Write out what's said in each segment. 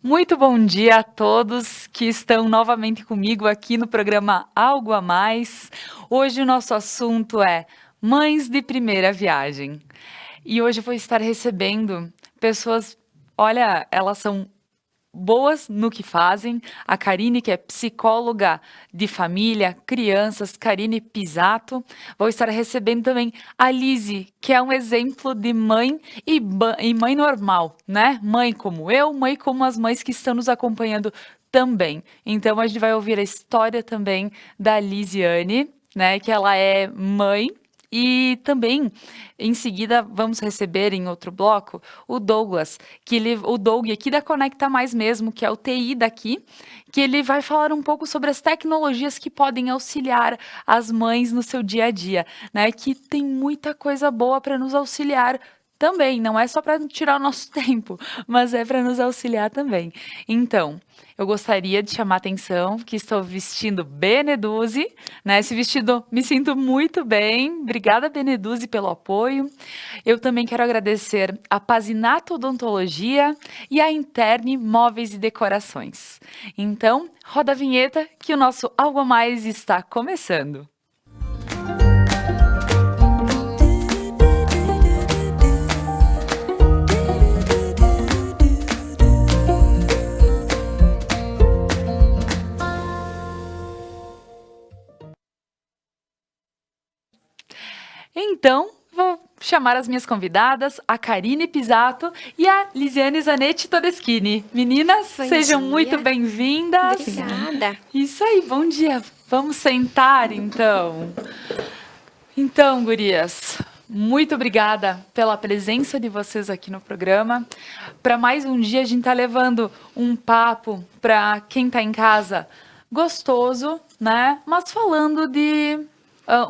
Muito bom dia a todos que estão novamente comigo aqui no programa Algo a Mais. Hoje o nosso assunto é Mães de Primeira Viagem. E hoje eu vou estar recebendo pessoas, olha, elas são boas no que fazem. A Karine, que é psicóloga de família, crianças, Karine Pisato. Vou estar recebendo também a Lise, que é um exemplo de mãe e mãe normal, né? Mãe como eu, mãe como as mães que estão nos acompanhando também. Então a gente vai ouvir a história também da Lisiane, né? Que ela é mãe. E também, em seguida, vamos receber em outro bloco o Douglas, o Doug aqui da Conecta Mais mesmo, que é o TI daqui, que ele vai falar um pouco sobre as tecnologias que podem auxiliar as mães no seu dia a dia, né? Que tem muita coisa boa para nos auxiliar também, não é só para tirar o nosso tempo, mas é para nos auxiliar também. Então, eu gostaria de chamar a atenção que estou vestindo Beneduzzi, né? Esse vestido me sinto muito bem. Obrigada, Beneduzzi, pelo apoio. Eu também quero agradecer a Pazinato Odontologia e a Interne Móveis e Decorações. Então, roda a vinheta que o nosso Algo a Mais está começando. Então, vou chamar as minhas convidadas, a Karine Pisato e a Lisiane Zanetti Todeschini. Meninas, Bom sejam dia. muito bem-vindas. Obrigada. Isso aí, bom dia. Vamos sentar, então. Então, gurias, muito obrigada pela presença de vocês aqui no programa. Para mais um dia, a gente está levando um papo para quem está em casa gostoso, né? Mas falando de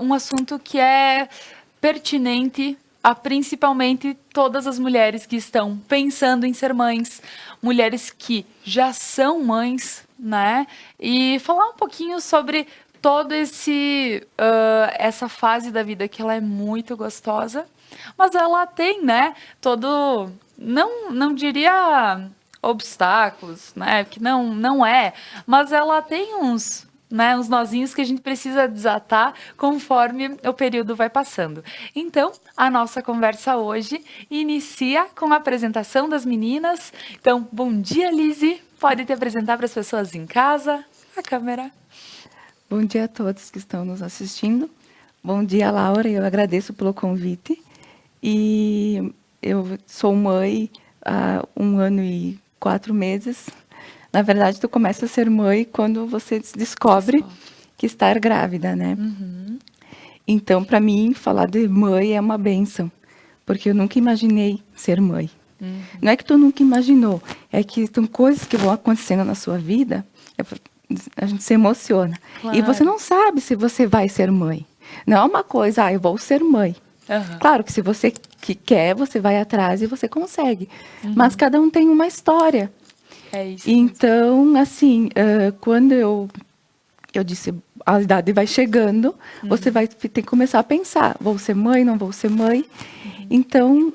um assunto que é pertinente a principalmente todas as mulheres que estão pensando em ser mães, mulheres que já são mães, né? E falar um pouquinho sobre todo essa fase da vida que ela é muito gostosa, mas ela tem, né, todo, não diria obstáculos, né, que não é, mas ela tem uns nozinhos que a gente precisa desatar conforme o período vai passando. Então, a nossa conversa hoje inicia com a apresentação das meninas. Então, bom dia, Lise. Pode te apresentar para as pessoas em casa. A câmera. Bom dia a todos que estão nos assistindo. Bom dia, Laura. Eu agradeço pelo convite. E eu sou mãe há 1 ano e 4 meses. Na verdade, tu começa a ser mãe quando você descobre que está grávida, né? Uhum. Então, para mim, falar de mãe é uma bênção, porque eu nunca imaginei ser mãe. Uhum. Não é que tu nunca imaginou, é que são coisas que vão acontecendo na sua vida, a gente se emociona. Claro. E você não sabe se você vai ser mãe. Não é uma coisa, eu vou ser mãe. Uhum. Claro que se você que quer, você vai atrás e você consegue. Mas cada um tem uma história. É isso. Então, assim, quando eu disse, a idade vai chegando, você vai ter que começar a pensar, vou ser mãe, não vou ser mãe? Então,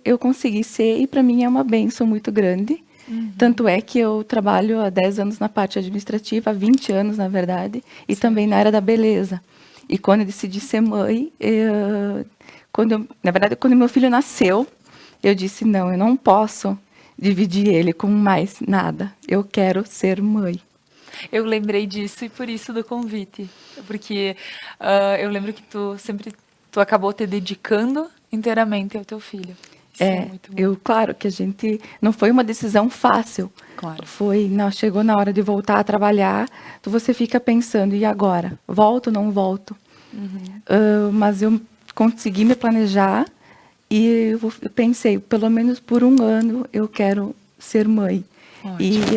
eu consegui ser, e para mim é uma bênção muito grande. Tanto é que eu trabalho há 10 anos na parte administrativa, há 20 anos, na verdade, e também na área da beleza. E quando eu decidi ser mãe, na verdade, quando meu filho nasceu, eu disse, não, eu não posso dividir ele com mais nada. Eu quero ser mãe. Eu lembrei disso e por isso do convite. Porque eu lembro que tu acabou te dedicando inteiramente ao teu filho. Isso é muito bom. Claro que a gente, não foi uma decisão fácil. Claro. Chegou na hora de voltar a trabalhar, você fica pensando, e agora? Volto ou não volto? Mas eu consegui me planejar e eu pensei, pelo menos por 1 ano eu quero ser mãe.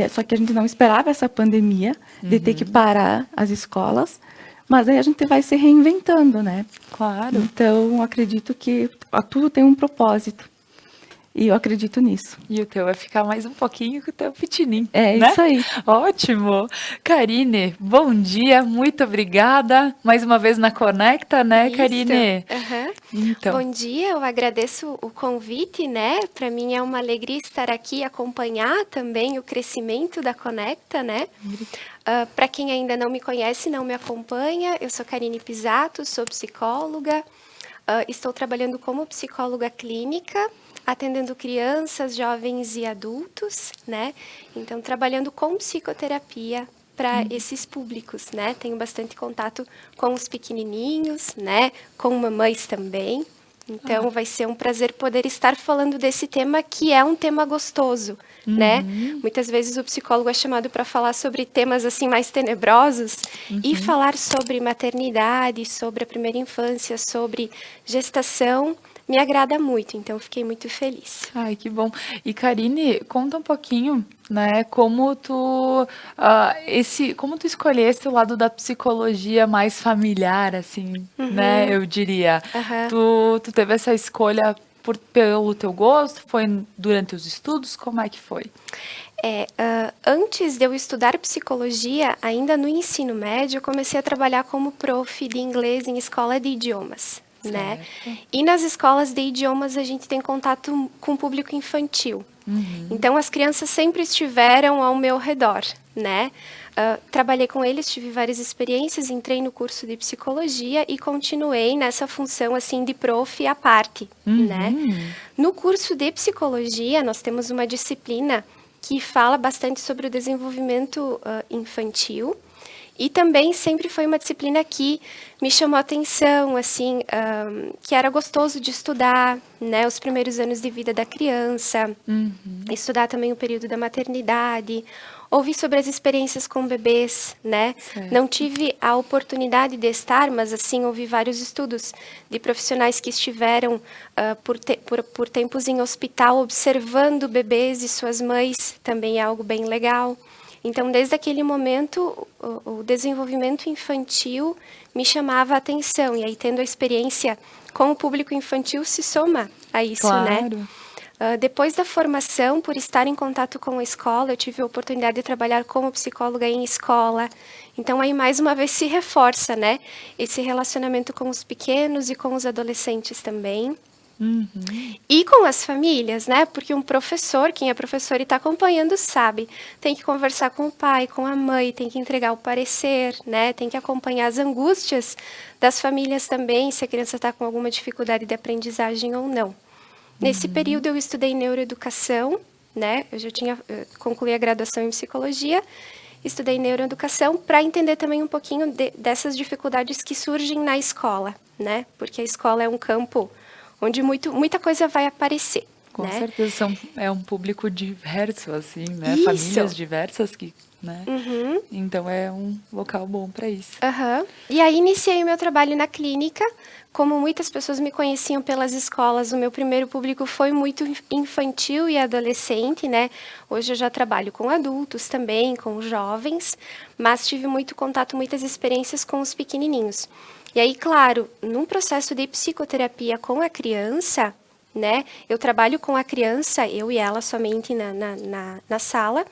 Só que a gente não esperava essa pandemia de ter que parar as escolas, mas aí a gente vai se reinventando, né? Claro. Então, acredito que tudo tem um propósito. E eu acredito nisso. E o teu vai ficar mais um pouquinho que o teu pitinim, É né? isso aí. Ótimo! Karine, bom dia, muito obrigada. Mais uma vez na Conecta, né, Isso. Karine? Aham. Então, Bom dia, eu agradeço o convite, né? Para mim é uma alegria estar aqui e acompanhar também o crescimento da Conecta, né? Para quem ainda não me conhece, não me acompanha, eu sou Karine Pisato, sou psicóloga, estou trabalhando como psicóloga clínica, atendendo crianças, jovens e adultos, né? Então, trabalhando com psicoterapia para esses públicos, né? Tenho bastante contato com os pequenininhos, né? Com mamães também. Então, vai ser um prazer poder estar falando desse tema que é um tema gostoso, né? Muitas vezes o psicólogo é chamado para falar sobre temas assim mais tenebrosos e falar sobre maternidade, sobre a primeira infância, sobre gestação, me agrada muito. Então, fiquei muito feliz. ai, que bom. E Karine, conta um pouquinho, né, como tu escolheste o lado da psicologia mais familiar, assim, né, eu diria. Aham. Tu teve essa escolha pelo teu gosto? Foi durante os estudos? Como é que foi? Antes de eu estudar psicologia, ainda no ensino médio, eu comecei a trabalhar como prof de inglês em escola de idiomas, né? E nas escolas de idiomas a gente tem contato com o público infantil. Então as crianças sempre estiveram ao meu redor, né? Trabalhei com eles, tive várias experiências, entrei no curso de psicologia e continuei nessa função assim de prof à parte, né? No curso de psicologia, nós temos uma disciplina que fala bastante sobre o desenvolvimento infantil e também sempre foi uma disciplina que me chamou a atenção, assim, que era gostoso de estudar, né, os primeiros anos de vida da criança, estudar também o período da maternidade, ouvir sobre as experiências com bebês, né? Certo. Não tive a oportunidade de estar, mas assim ouvi vários estudos de profissionais que estiveram por tempos em hospital observando bebês e suas mães, também é algo bem legal. Então, desde aquele momento, o desenvolvimento infantil me chamava a atenção. E aí, tendo a experiência com o público infantil, se soma a isso, né? Claro. Depois da formação, por estar em contato com a escola, eu tive a oportunidade de trabalhar como psicóloga em escola. Então, aí, mais uma vez, se reforça, né? Esse relacionamento com os pequenos e com os adolescentes também. E com as famílias, né? Porque um professor, quem é professor e está acompanhando, sabe. Tem que conversar com o pai, com a mãe, tem que entregar o parecer, né? Tem que acompanhar as angústias das famílias também, se a criança está com alguma dificuldade de aprendizagem ou não. Nesse período, eu estudei neuroeducação, né? Eu já tinha concluído a graduação em psicologia, estudei neuroeducação para entender também um pouquinho dessas dificuldades que surgem na escola, né? Porque a escola é um campo onde muita coisa vai aparecer. Com né? certeza é um público diverso, assim, né? Isso. Famílias diversas que, né? Uhum. Então é um local bom para isso. Aham. E aí iniciei o meu trabalho na clínica. Como muitas pessoas me conheciam pelas escolas, o meu primeiro público foi muito infantil e adolescente, né? Hoje eu já trabalho com adultos também, com jovens, mas tive muito contato, muitas experiências com os pequenininhos. E aí, claro, num processo de psicoterapia com a criança, né? Eu trabalho com a criança, eu e ela somente na sala,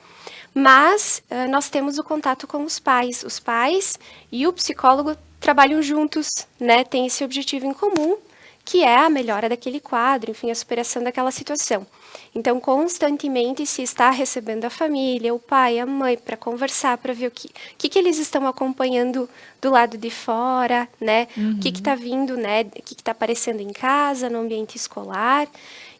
mas nós temos o contato com os pais. Os pais e o psicólogo trabalham juntos, né? Tem esse objetivo em comum, que é a melhora daquele quadro, enfim, a superação daquela situação. Então, constantemente se está recebendo a família, o pai, a mãe, para conversar, para ver o que eles estão acompanhando do lado de fora, né? O que está vindo, né? O que está aparecendo em casa, no ambiente escolar.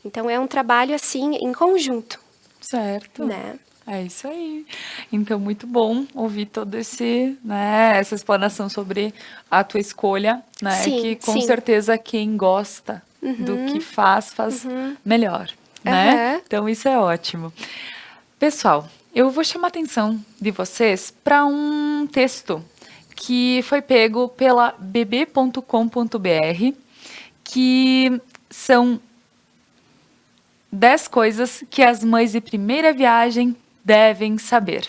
Então, é um trabalho, assim, em conjunto. Certo. Né? É isso aí. Então, muito bom ouvir todo essa explanação sobre a tua escolha, né? Sim, Que com sim. certeza quem gosta do que faz melhor, né? Aham. Então, isso é ótimo. Pessoal, eu vou chamar a atenção de vocês para um texto que foi pego pela bb.com.br, que são 10 coisas que as mães de primeira viagem devem saber.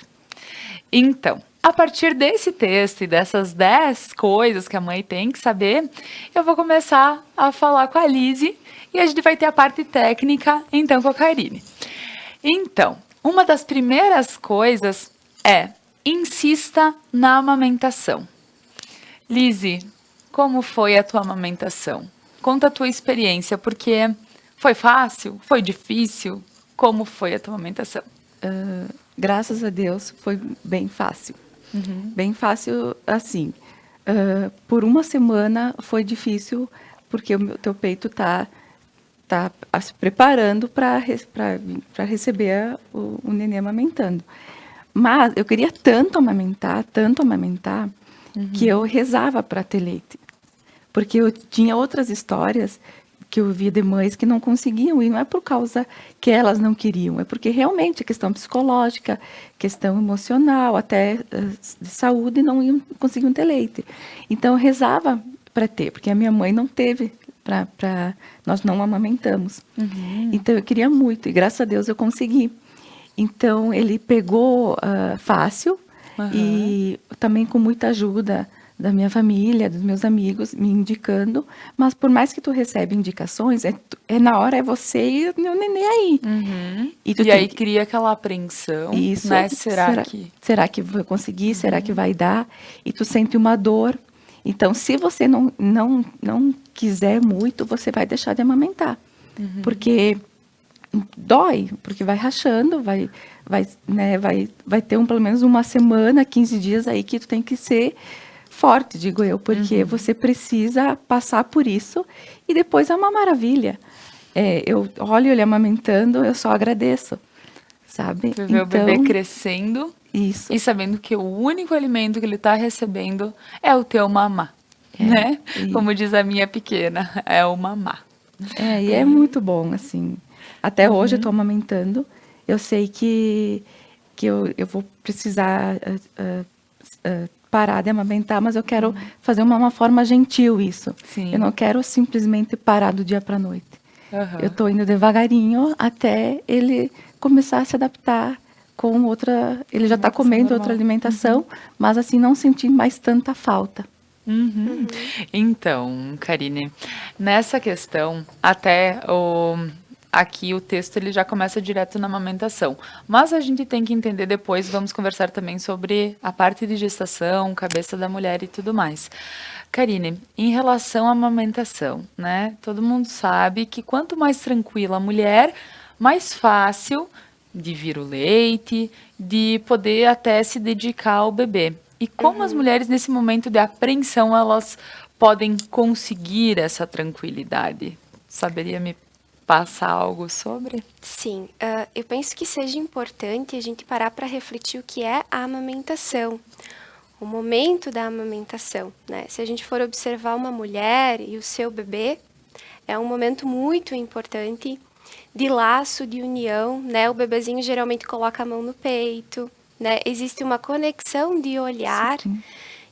Então, a partir desse texto e dessas 10 coisas que a mãe tem que saber, eu vou começar a falar com a Lise E a gente vai ter a parte técnica, então, com a Karine. Então, uma das primeiras coisas é insista na amamentação. Lizzy, como foi a tua amamentação? Conta a tua experiência, porque foi fácil? Foi difícil? Como foi a tua amamentação? Graças a Deus, foi bem fácil. Bem fácil, assim. Por uma semana foi difícil, porque o teu peito tá se preparando para receber o neném amamentando. Mas eu queria tanto amamentar, que eu rezava para ter leite. Porque eu tinha outras histórias que eu via de mães que não conseguiam, e não é por causa que elas não queriam, é porque realmente a questão psicológica, questão emocional, até de saúde, conseguiam ter leite. Então eu rezava para ter, porque a minha mãe não teve, nós não amamentamos. Então eu queria muito, e graças a Deus eu consegui. Então ele pegou fácil, e também com muita ajuda da minha família, dos meus amigos, me indicando, mas por mais que tu recebe indicações, na hora é você e o meu neném aí. E aí cria aquela apreensão, isso, né? Será que vai conseguir? Será que vai dar? E tu sente uma dor. Então, se você não quiser muito, você vai deixar de amamentar. Porque dói, porque vai rachando, vai ter pelo menos uma semana, 15 dias aí que tu tem que ser forte, digo eu, porque você precisa passar por isso, e depois é uma maravilha. Eu olho ele amamentando, eu só agradeço, sabe? Ver o bebê crescendo, isso. E sabendo que o único alimento que ele está recebendo é o teu mamá, né? Como diz a minha pequena, é o mamá. E é muito bom, assim. Até hoje eu estou amamentando, eu sei que eu vou precisar parar de amamentar, mas eu quero fazer uma forma gentil isso. Sim. Eu não quero simplesmente parar do dia para a noite. Eu estou indo devagarinho até ele começar a se adaptar com outra... Ele já está comendo outra alimentação, mas assim, não sentir mais tanta falta. Então, Karine, nessa questão, até aqui o texto ele já começa direto na amamentação, mas a gente tem que entender depois, vamos conversar também sobre a parte de gestação, cabeça da mulher e tudo mais. Karine, em relação à amamentação, né? Todo mundo sabe que quanto mais tranquila a mulher, mais fácil de vir o leite, de poder até se dedicar ao bebê. E como as mulheres nesse momento de apreensão, elas podem conseguir essa tranquilidade? Saberia me passar algo sobre? Sim, eu penso que seja importante a gente parar para refletir o que é a amamentação, o momento da amamentação, né? Se a gente for observar uma mulher e o seu bebê, é um momento muito importante de laço, de união, né? O bebezinho geralmente coloca a mão no peito, né? Existe uma conexão de olhar. Sim.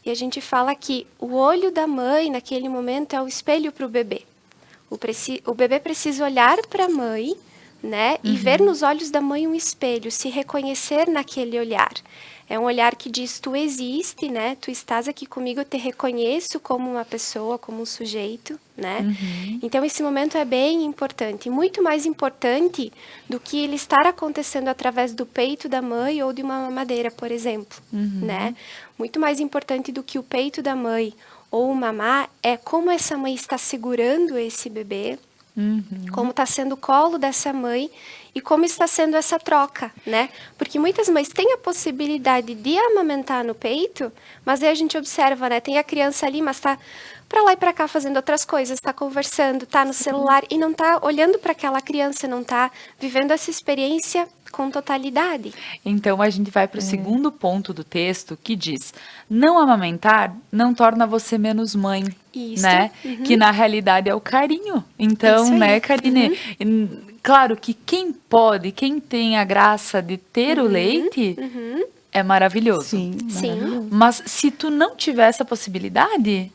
E a gente fala que o olho da mãe naquele momento é o espelho para o bebê. O bebê precisa olhar para a mãe, né? E ver nos olhos da mãe um espelho, se reconhecer naquele olhar. É um olhar que diz, tu existe, né? Tu estás aqui comigo, eu te reconheço como uma pessoa, como um sujeito, né? Então, esse momento é bem importante. Muito mais importante do que ele estar acontecendo através do peito da mãe ou de uma mamadeira, por exemplo, né? Muito mais importante do que o peito da mãe ou o mamá é como essa mãe está segurando esse bebê, como está sendo o colo dessa mãe e como está sendo essa troca, né? Porque muitas mães têm a possibilidade de amamentar no peito, mas aí a gente observa, né? Tem a criança ali, mas está para lá e para cá fazendo outras coisas, está conversando, está no celular e não está olhando para aquela criança, não está vivendo essa experiência com totalidade. Então, a gente vai para o segundo ponto do texto, que diz, não amamentar não torna você menos mãe, Isso. né? Que na realidade é o carinho. Então, né, Karine? Claro que quem tem a graça de ter o leite, é maravilhoso. Sim, maravilhoso. Mas se tu não tiver essa possibilidade,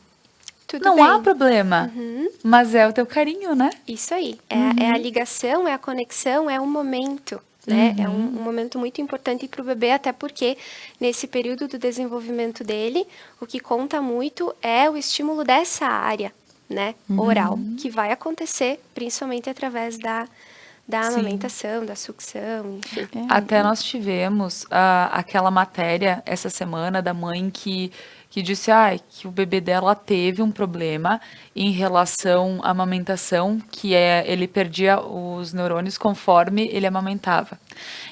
Tudo não bem. há problema. Mas é o teu carinho, né? Isso aí. É a ligação, é a conexão, é um momento. Né? É um momento muito importante para o bebê, até porque nesse período do desenvolvimento dele, o que conta muito é o estímulo dessa área, né, oral, que vai acontecer principalmente através da amamentação, da sucção, enfim. Até nós tivemos aquela matéria essa semana da mãe que disse que o bebê dela teve um problema em relação à amamentação, ele perdia os neurônios conforme ele amamentava.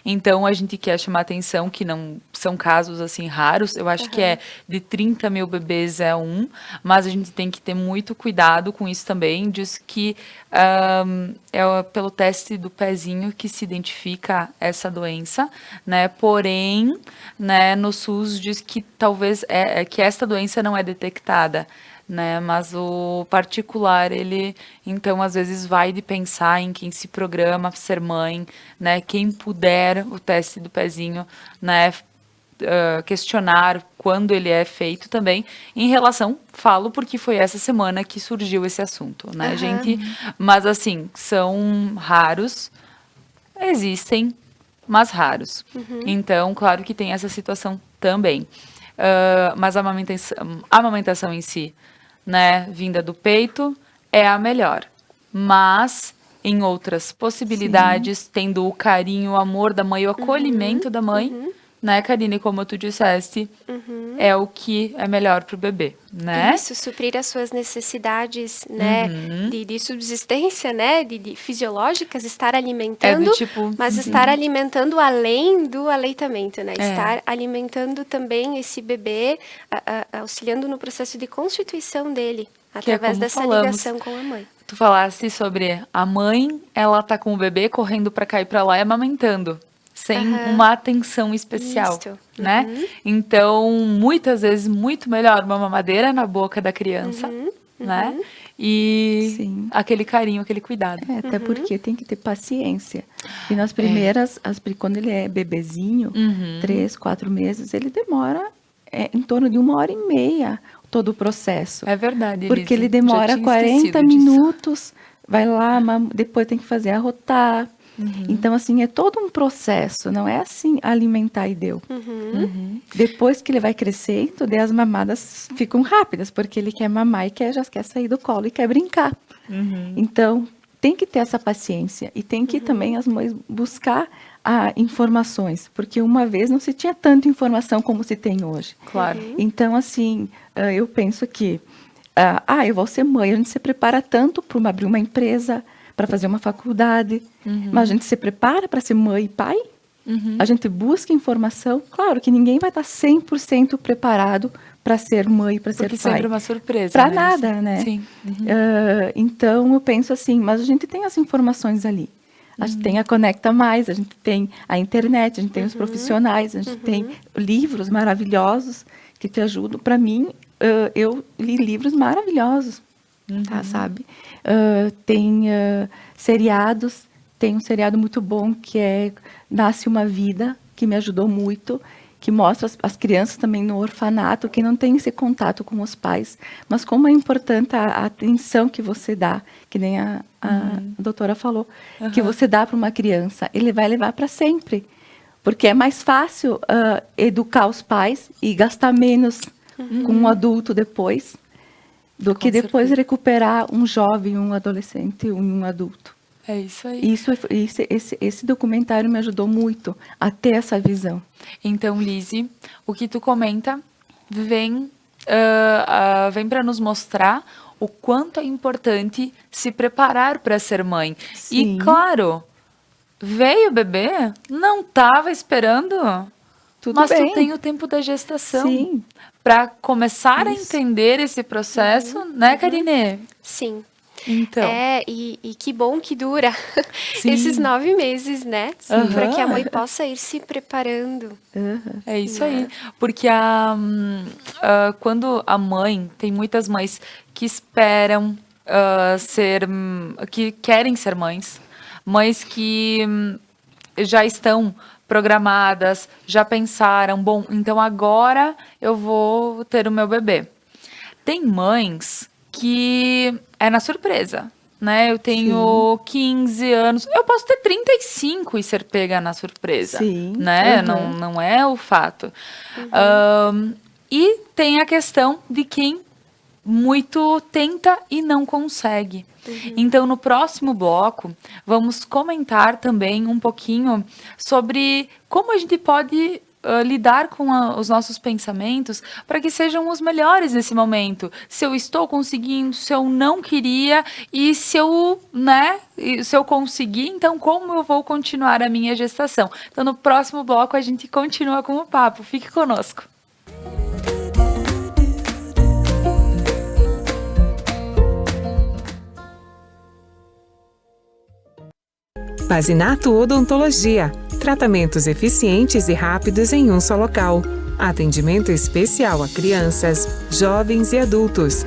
Então, a gente quer chamar atenção que não são casos assim raros, eu acho que é de 30 mil bebês é um, mas a gente tem que ter muito cuidado com isso também, diz que é pelo teste do pezinho que se identifica essa doença, né? Porém, né, no SUS diz que talvez que essa doença não é detectada, né? Mas o particular, ele, então, às vezes vai de pensar em quem se programa para ser mãe, né? Quem puder o teste do pezinho, né? Questionar quando ele é feito também, em relação, falo porque foi essa semana que surgiu esse assunto, né, gente? Mas, assim, são raros, existem, mas raros. Então, claro que tem essa situação também. Mas a amamentação em si, né, vinda do peito, é a melhor. Mas, em outras possibilidades, tendo o carinho, o amor da mãe, o acolhimento da mãe, né, Karine, como tu disseste, é o que é melhor para o bebê, né? Isso, suprir as suas necessidades, né, de subsistência, né, de fisiológicas, estar alimentando, mas estar alimentando além do aleitamento, né, estar alimentando também esse bebê, auxiliando no processo de constituição dele, através dessa ligação com a mãe. Tu falaste sobre a mãe, ela tá com o bebê correndo para cá e para lá e amamentando, sem uma atenção especial, né? Então, muitas vezes, muito melhor uma mamadeira na boca da criança, né? E aquele carinho, aquele cuidado. Até porque tem que ter paciência. E nas primeiras, quando ele é bebezinho, 3, 4 meses, ele demora em torno de 1h30 todo o processo. É verdade, porque Elise, ele demora 40 minutos, vai lá, depois tem que fazer arrotar. Então, assim, é todo um processo, não é assim, alimentar e deu. Depois que ele vai crescendo, daí as mamadas ficam rápidas, porque ele quer mamar e já quer sair do colo e quer brincar. Então, tem que ter essa paciência e tem que também as mães buscar informações, porque uma vez não se tinha tanta informação como se tem hoje. Claro. Então, assim, eu penso que, eu vou ser mãe, a gente se prepara tanto para abrir uma empresa, para fazer uma faculdade, mas a gente se prepara para ser mãe e pai, a gente busca informação, claro que ninguém vai estar 100% preparado para ser mãe, para ser pai. Porque sempre é uma surpresa. Para né? nada, né? Sim. Então, eu penso assim, mas a gente tem as informações ali. A gente tem a Conecta Mais, a gente tem a internet, a gente tem os profissionais, a gente tem livros maravilhosos que te ajudam. Para mim, eu li livros maravilhosos, tá, sabe? Tem seriados, tem um seriado muito bom que é Nasce uma Vida, que me ajudou muito, que mostra as crianças também no orfanato, que não tem esse contato com os pais, mas como é importante a atenção que você dá, que nem a doutora falou, que você dá para uma criança, ele vai levar para sempre, porque é mais fácil educar os pais e gastar menos com um adulto depois, do que depois recuperar um jovem, um adolescente, um adulto. É isso aí. Esse documentário me ajudou muito a ter essa visão. Então, Lise, o que tu comenta vem para nos mostrar o quanto é importante se preparar para ser mãe. Sim. E, claro, veio o bebê, não estava esperando, mas bem. tu tem o tempo da gestação. Sim. Para começar a entender esse processo, né, Karine? Sim. Então. E que bom que dura Sim. esses 9 meses, né? Para que a mãe possa ir se preparando. É isso aí. Porque quando a mãe, tem muitas mães que esperam que querem ser mães, mães que já estão programadas, já pensaram, bom, então agora eu vou ter o meu bebê. Tem mães que é na surpresa, né? Eu tenho 15 anos, eu posso ter 35 e ser pega na surpresa, né? Não é o fato. E tem a questão de quem muito tenta e não consegue. Então, no próximo bloco, vamos comentar também um pouquinho sobre como a gente pode lidar com os nossos pensamentos para que sejam os melhores nesse momento. Se eu estou conseguindo, se eu não queria e se eu, se eu conseguir, então como eu vou continuar a minha gestação? Então, no próximo bloco, a gente continua com o papo. Fique conosco. Pazinato Odontologia. Tratamentos eficientes e rápidos em um só local. Atendimento especial a crianças, jovens e adultos.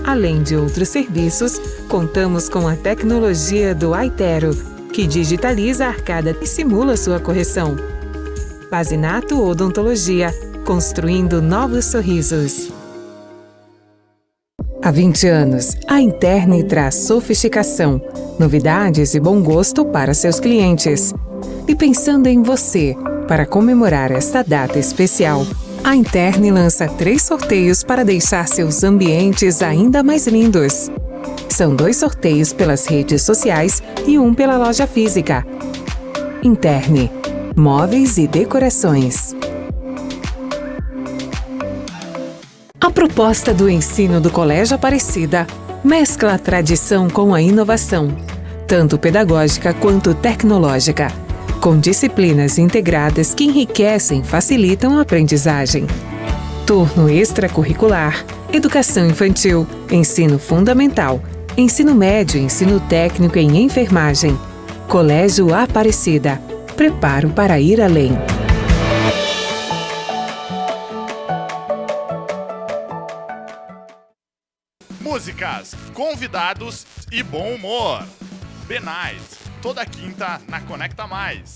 Além de outros serviços, contamos com a tecnologia do iTero, que digitaliza a arcada e simula sua correção. Pazinato Odontologia. Construindo novos sorrisos. Há 20 anos, a Interni traz sofisticação, novidades e bom gosto para seus clientes. E pensando em você, para comemorar esta data especial, a Interni lança 3 sorteios para deixar seus ambientes ainda mais lindos. São 2 sorteios pelas redes sociais e 1 pela loja física. Interni, móveis e decorações. A proposta do ensino do Colégio Aparecida mescla a tradição com a inovação, tanto pedagógica quanto tecnológica, com disciplinas integradas que enriquecem e facilitam a aprendizagem. Turno extracurricular, educação infantil, ensino fundamental, ensino médio, ensino técnico em enfermagem. Colégio Aparecida. Preparo para ir além. Músicas, convidados e bom humor. Benite, toda quinta na Conecta Mais.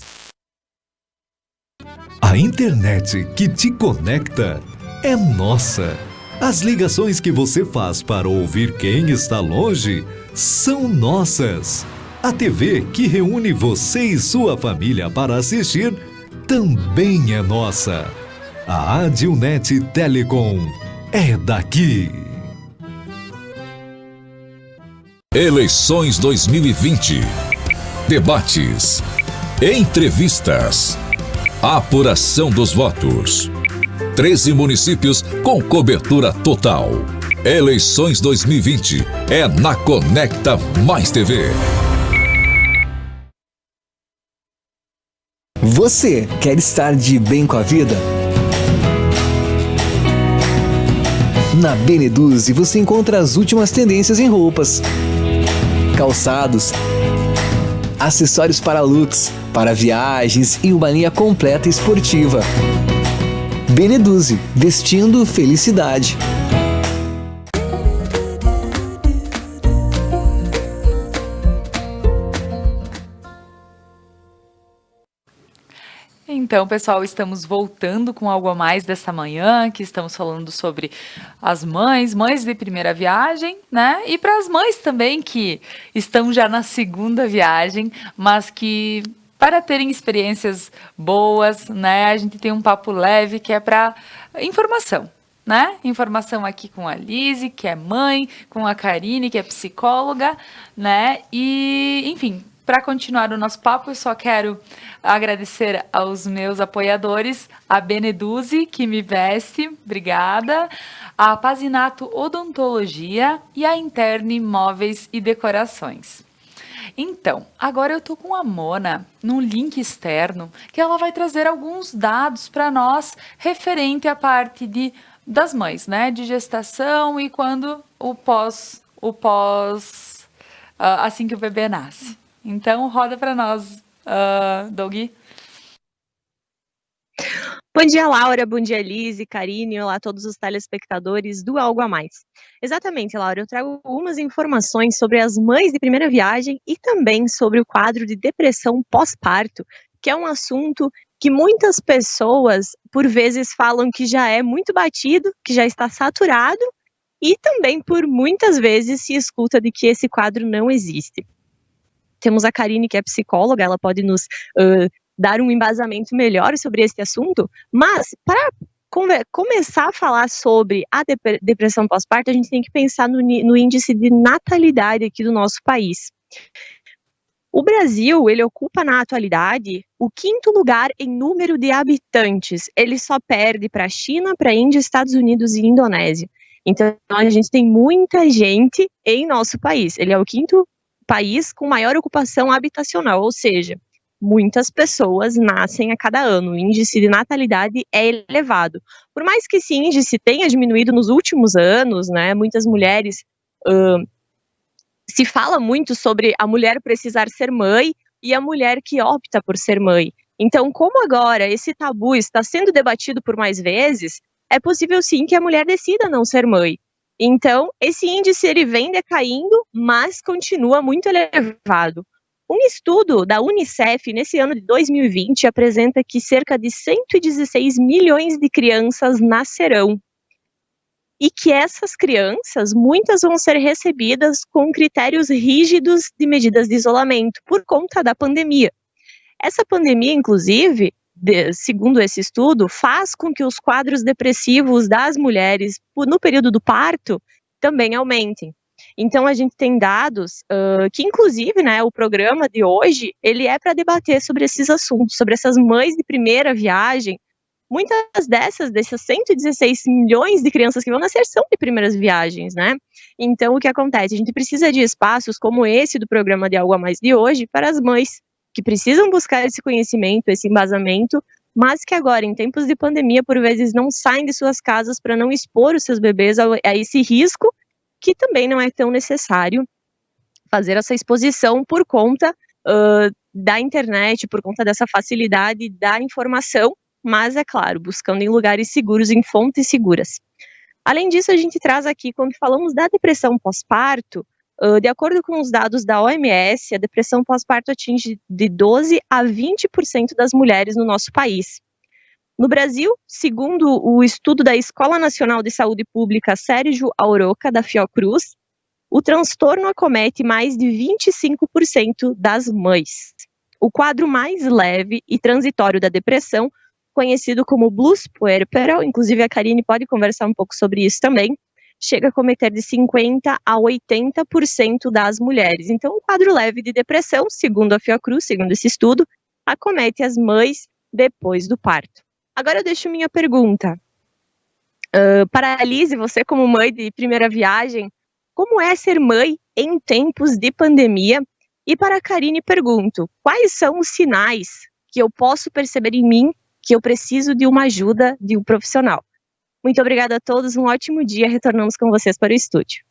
A internet que te conecta é nossa. As ligações que você faz para ouvir quem está longe são nossas. A TV que reúne você e sua família para assistir também é nossa. A Adilnet Telecom é daqui. Eleições 2020. Debates. Entrevistas. Apuração dos votos. 13 municípios com cobertura total. Eleições 2020 é na Conecta Mais TV. Você quer estar de bem com a vida? Na Beneduzzi você encontra as últimas tendências em roupas, calçados, acessórios para looks, para viagens e uma linha completa esportiva. Beneduzzi, vestindo felicidade. Então, pessoal, estamos voltando com algo a mais desta manhã, que estamos falando sobre as mães de primeira viagem, né? E para as mães também que estão já na segunda viagem, mas que para terem experiências boas, né? A gente tem um papo leve que é para informação, né? Informação aqui com a Lise, que é mãe, com a Karine, que é psicóloga, né? E, enfim, para continuar o nosso papo, eu só quero agradecer aos meus apoiadores, a Beneduzzi, que me veste, obrigada, a Pazinato Odontologia e a Interni Móveis e Decorações. Então, agora eu tô com a Mona num link externo que ela vai trazer alguns dados para nós referente à parte das mães, né, de gestação e quando assim que o bebê nasce. Então, roda para nós, Doug. Bom dia, Laura. Bom dia, Lise, Karine. Olá a todos os telespectadores do Algo a Mais. Exatamente, Laura. Eu trago algumas informações sobre as mães de primeira viagem e também sobre o quadro de depressão pós-parto, que é um assunto que muitas pessoas, por vezes, falam que já é muito batido, que já está saturado, e também, por muitas vezes, se escuta de que esse quadro não existe. Temos a Karine, que é psicóloga, ela pode nos dar um embasamento melhor sobre esse assunto, mas para começar a falar sobre a depressão pós-parto, a gente tem que pensar no índice de natalidade aqui do nosso país. O Brasil, ele ocupa na atualidade o 5º lugar em número de habitantes. Ele só perde para a China, para a Índia, Estados Unidos e Indonésia. Então, a gente tem muita gente em nosso país. Ele é o 5º país com maior ocupação habitacional, ou seja, muitas pessoas nascem a cada ano. O índice de natalidade é elevado. Por mais que esse índice tenha diminuído nos últimos anos, né, muitas mulheres... se fala muito sobre a mulher precisar ser mãe e a mulher que opta por ser mãe. Então, como agora esse tabu está sendo debatido por mais vezes, é possível sim que a mulher decida não ser mãe. Então, esse índice ele vem decaindo, mas continua muito elevado. Um estudo da Unicef nesse ano de 2020 apresenta que cerca de 116 milhões de crianças nascerão. E que essas crianças, muitas vão ser recebidas com critérios rígidos de medidas de isolamento, por conta da pandemia. Essa pandemia, inclusive, segundo esse estudo, faz com que os quadros depressivos das mulheres no período do parto também aumentem. Então, a gente tem dados que, inclusive, né, o programa de hoje, ele é para debater sobre esses assuntos, sobre essas mães de primeira viagem. Muitas desses 116 milhões de crianças que vão nascer são de primeiras viagens, né? Então, o que acontece? A gente precisa de espaços como esse do programa de Algo a Mais de hoje para as mães que precisam buscar esse conhecimento, esse embasamento, mas que agora, em tempos de pandemia, por vezes não saem de suas casas para não expor os seus bebês a esse risco, que também não é tão necessário fazer essa exposição por conta da internet, por conta dessa facilidade da informação, mas, é claro, buscando em lugares seguros, em fontes seguras. Além disso, a gente traz aqui, quando falamos da depressão pós-parto, de acordo com os dados da OMS, a depressão pós-parto atinge de 12% a 20% das mulheres no nosso país. No Brasil, segundo o estudo da Escola Nacional de Saúde Pública Sérgio Auroca, da Fiocruz, o transtorno acomete mais de 25% das mães. O quadro mais leve e transitório da depressão, conhecido como blues puerperal, inclusive a Karine pode conversar um pouco sobre isso também, chega a cometer de 50% a 80% das mulheres. Então, o quadro leve de depressão, segundo a Fiocruz, segundo esse estudo, acomete as mães depois do parto. Agora eu deixo minha pergunta. Para a Lise, você como mãe de primeira viagem, como é ser mãe em tempos de pandemia? E para a Karine pergunto, quais são os sinais que eu posso perceber em mim que eu preciso de uma ajuda de um profissional? Muito obrigada a todos, um ótimo dia, retornamos com vocês para o estúdio.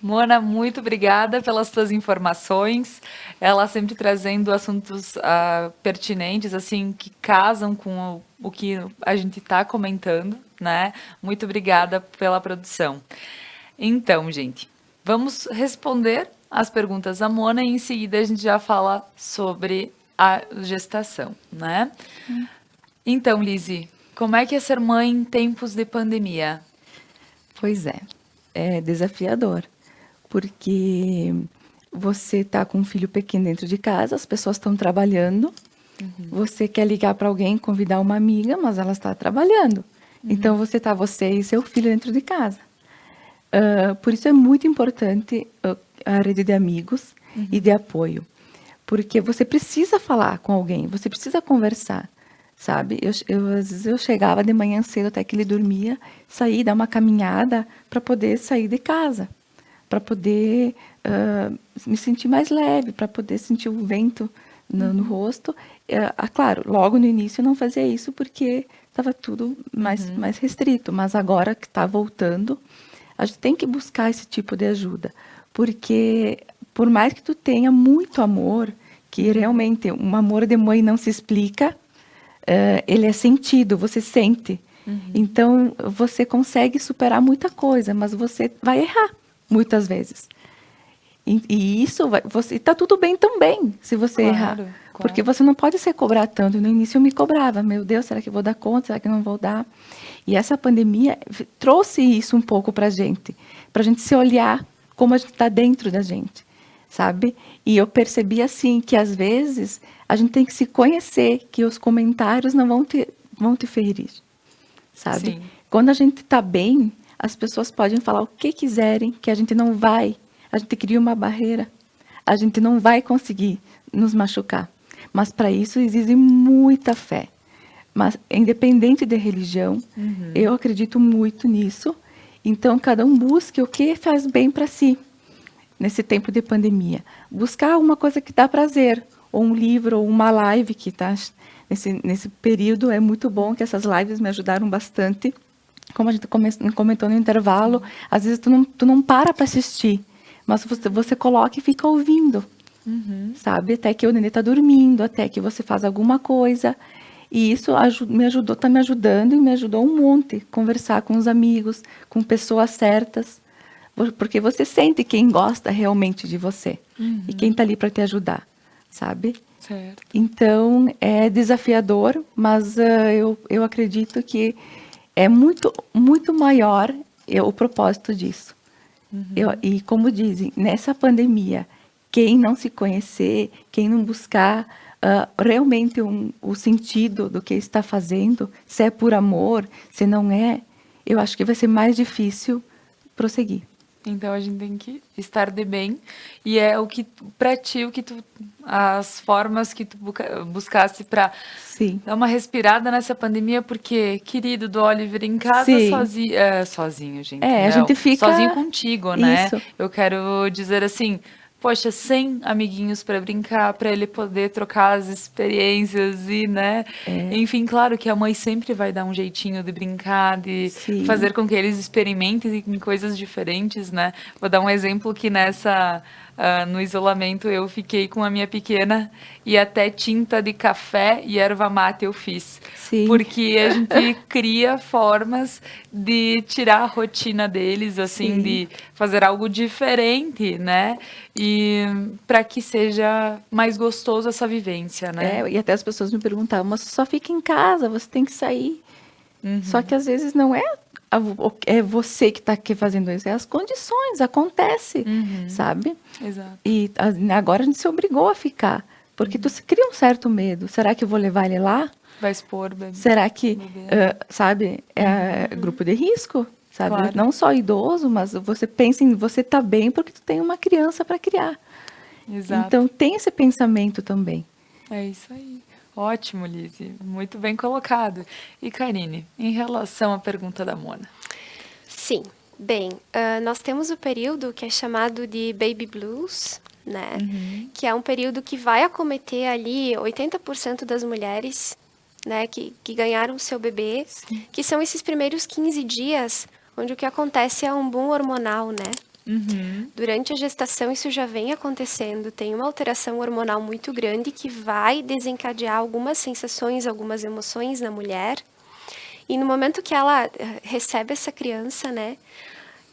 Mona, muito obrigada pelas suas informações, ela sempre trazendo assuntos pertinentes, assim, que casam com o que a gente está comentando, né? Muito obrigada pela produção. Então, gente, vamos responder as perguntas da Mona e em seguida a gente já fala sobre a gestação, né? Então, Lise, como é que é ser mãe em tempos de pandemia? Pois é desafiador, porque você está com um filho pequeno dentro de casa, as pessoas estão trabalhando, você quer ligar para alguém, convidar uma amiga, mas ela está trabalhando. Então, você e seu filho dentro de casa. Por isso é muito importante a rede de amigos e de apoio. Porque você precisa falar com alguém, você precisa conversar, sabe? Às vezes eu chegava de manhã cedo até que ele dormia, sair, dar uma caminhada para poder sair de casa, para poder me sentir mais leve, para poder sentir o vento no rosto. Claro, logo no início eu não fazia isso porque estava tudo mais restrito, mas agora que está voltando, a gente tem que buscar esse tipo de ajuda, porque por mais que tu tenha muito amor, que realmente um amor de mãe não se explica, ele é sentido, você sente. Então, você consegue superar muita coisa, mas você vai errar muitas vezes. E isso está tudo bem também, se você errar. Claro. Porque você não pode se cobrar tanto. No início eu me cobrava, meu Deus, será que eu vou dar conta? Será que eu não vou dar? E essa pandemia trouxe isso um pouco para a gente se olhar como a gente está dentro da gente, sabe? E eu percebi assim, que às vezes a gente tem que se conhecer, que os comentários não vão te ferir. sabe? Sim. Quando a gente está bem, as pessoas podem falar o que quiserem, que a gente não vai. A gente cria uma barreira. A gente não vai conseguir nos machucar. Mas para isso exige muita fé. Mas independente de religião, eu acredito muito nisso. Então cada um busque o que faz bem para si nesse tempo de pandemia. Buscar uma coisa que dá prazer, ou um livro, ou uma live que está nesse período. É muito bom que essas lives me ajudaram bastante. Como a gente comentou no intervalo, às vezes tu não para assistir, mas você coloca e fica ouvindo, sabe? Até que o nenê está dormindo, até que você faz alguma coisa. E isso está me ajudando e me ajudou um monte. Conversar com os amigos, com pessoas certas. Porque você sente quem gosta realmente de você. E quem está ali para te ajudar, sabe? Certo. Então, é desafiador, mas eu acredito que é muito, muito maior o propósito disso. E como dizem, nessa pandemia, quem não se conhecer, quem não buscar realmente o sentido do que está fazendo, se é por amor, se não é, eu acho que vai ser mais difícil prosseguir. Então a gente tem que estar de bem. E é o que para ti, as formas que tu buscasse para dar uma respirada nessa pandemia, porque, querido do Oliver, em casa sozinho, gente. A gente fica sozinho contigo, né? Isso. Eu quero dizer assim, poxa, sem amiguinhos para brincar, para ele poder trocar as experiências e, né? Enfim, claro que a mãe sempre vai dar um jeitinho de brincar, de fazer com que eles experimentem em coisas diferentes, né? Vou dar um exemplo que no isolamento eu fiquei com a minha pequena e até tinta de café e erva mate eu fiz. Sim. Porque a gente cria formas de tirar a rotina deles, assim, de fazer algo diferente, né? E para que seja mais gostoso essa vivência, né? E até as pessoas me perguntavam, mas só fica em casa, você tem que sair. Só que às vezes não é você que está aqui fazendo isso, é as condições, acontece, sabe? Exato. E agora a gente se obrigou a ficar, porque tu se cria um certo medo. Será que eu vou levar ele lá? Vai expor, bebê. Será que, sabe, é grupo de risco, sabe? Claro. Não só idoso, mas você pensa em você tá bem porque tu tem uma criança para criar. Exato. Então tem esse pensamento também. É isso aí. Ótimo, Lizzy. Muito bem colocado. E, Karine, em relação à pergunta da Mona? Sim. Bem, nós temos o período que é chamado de Baby Blues, né? Que é um período que vai acometer ali 80% das mulheres, né? Que ganharam seu bebê, que são esses primeiros 15 dias, onde o que acontece é um boom hormonal, né? Durante a gestação isso já vem acontecendo, tem uma alteração hormonal muito grande que vai desencadear algumas sensações, algumas emoções na mulher. E no momento que ela recebe essa criança, né,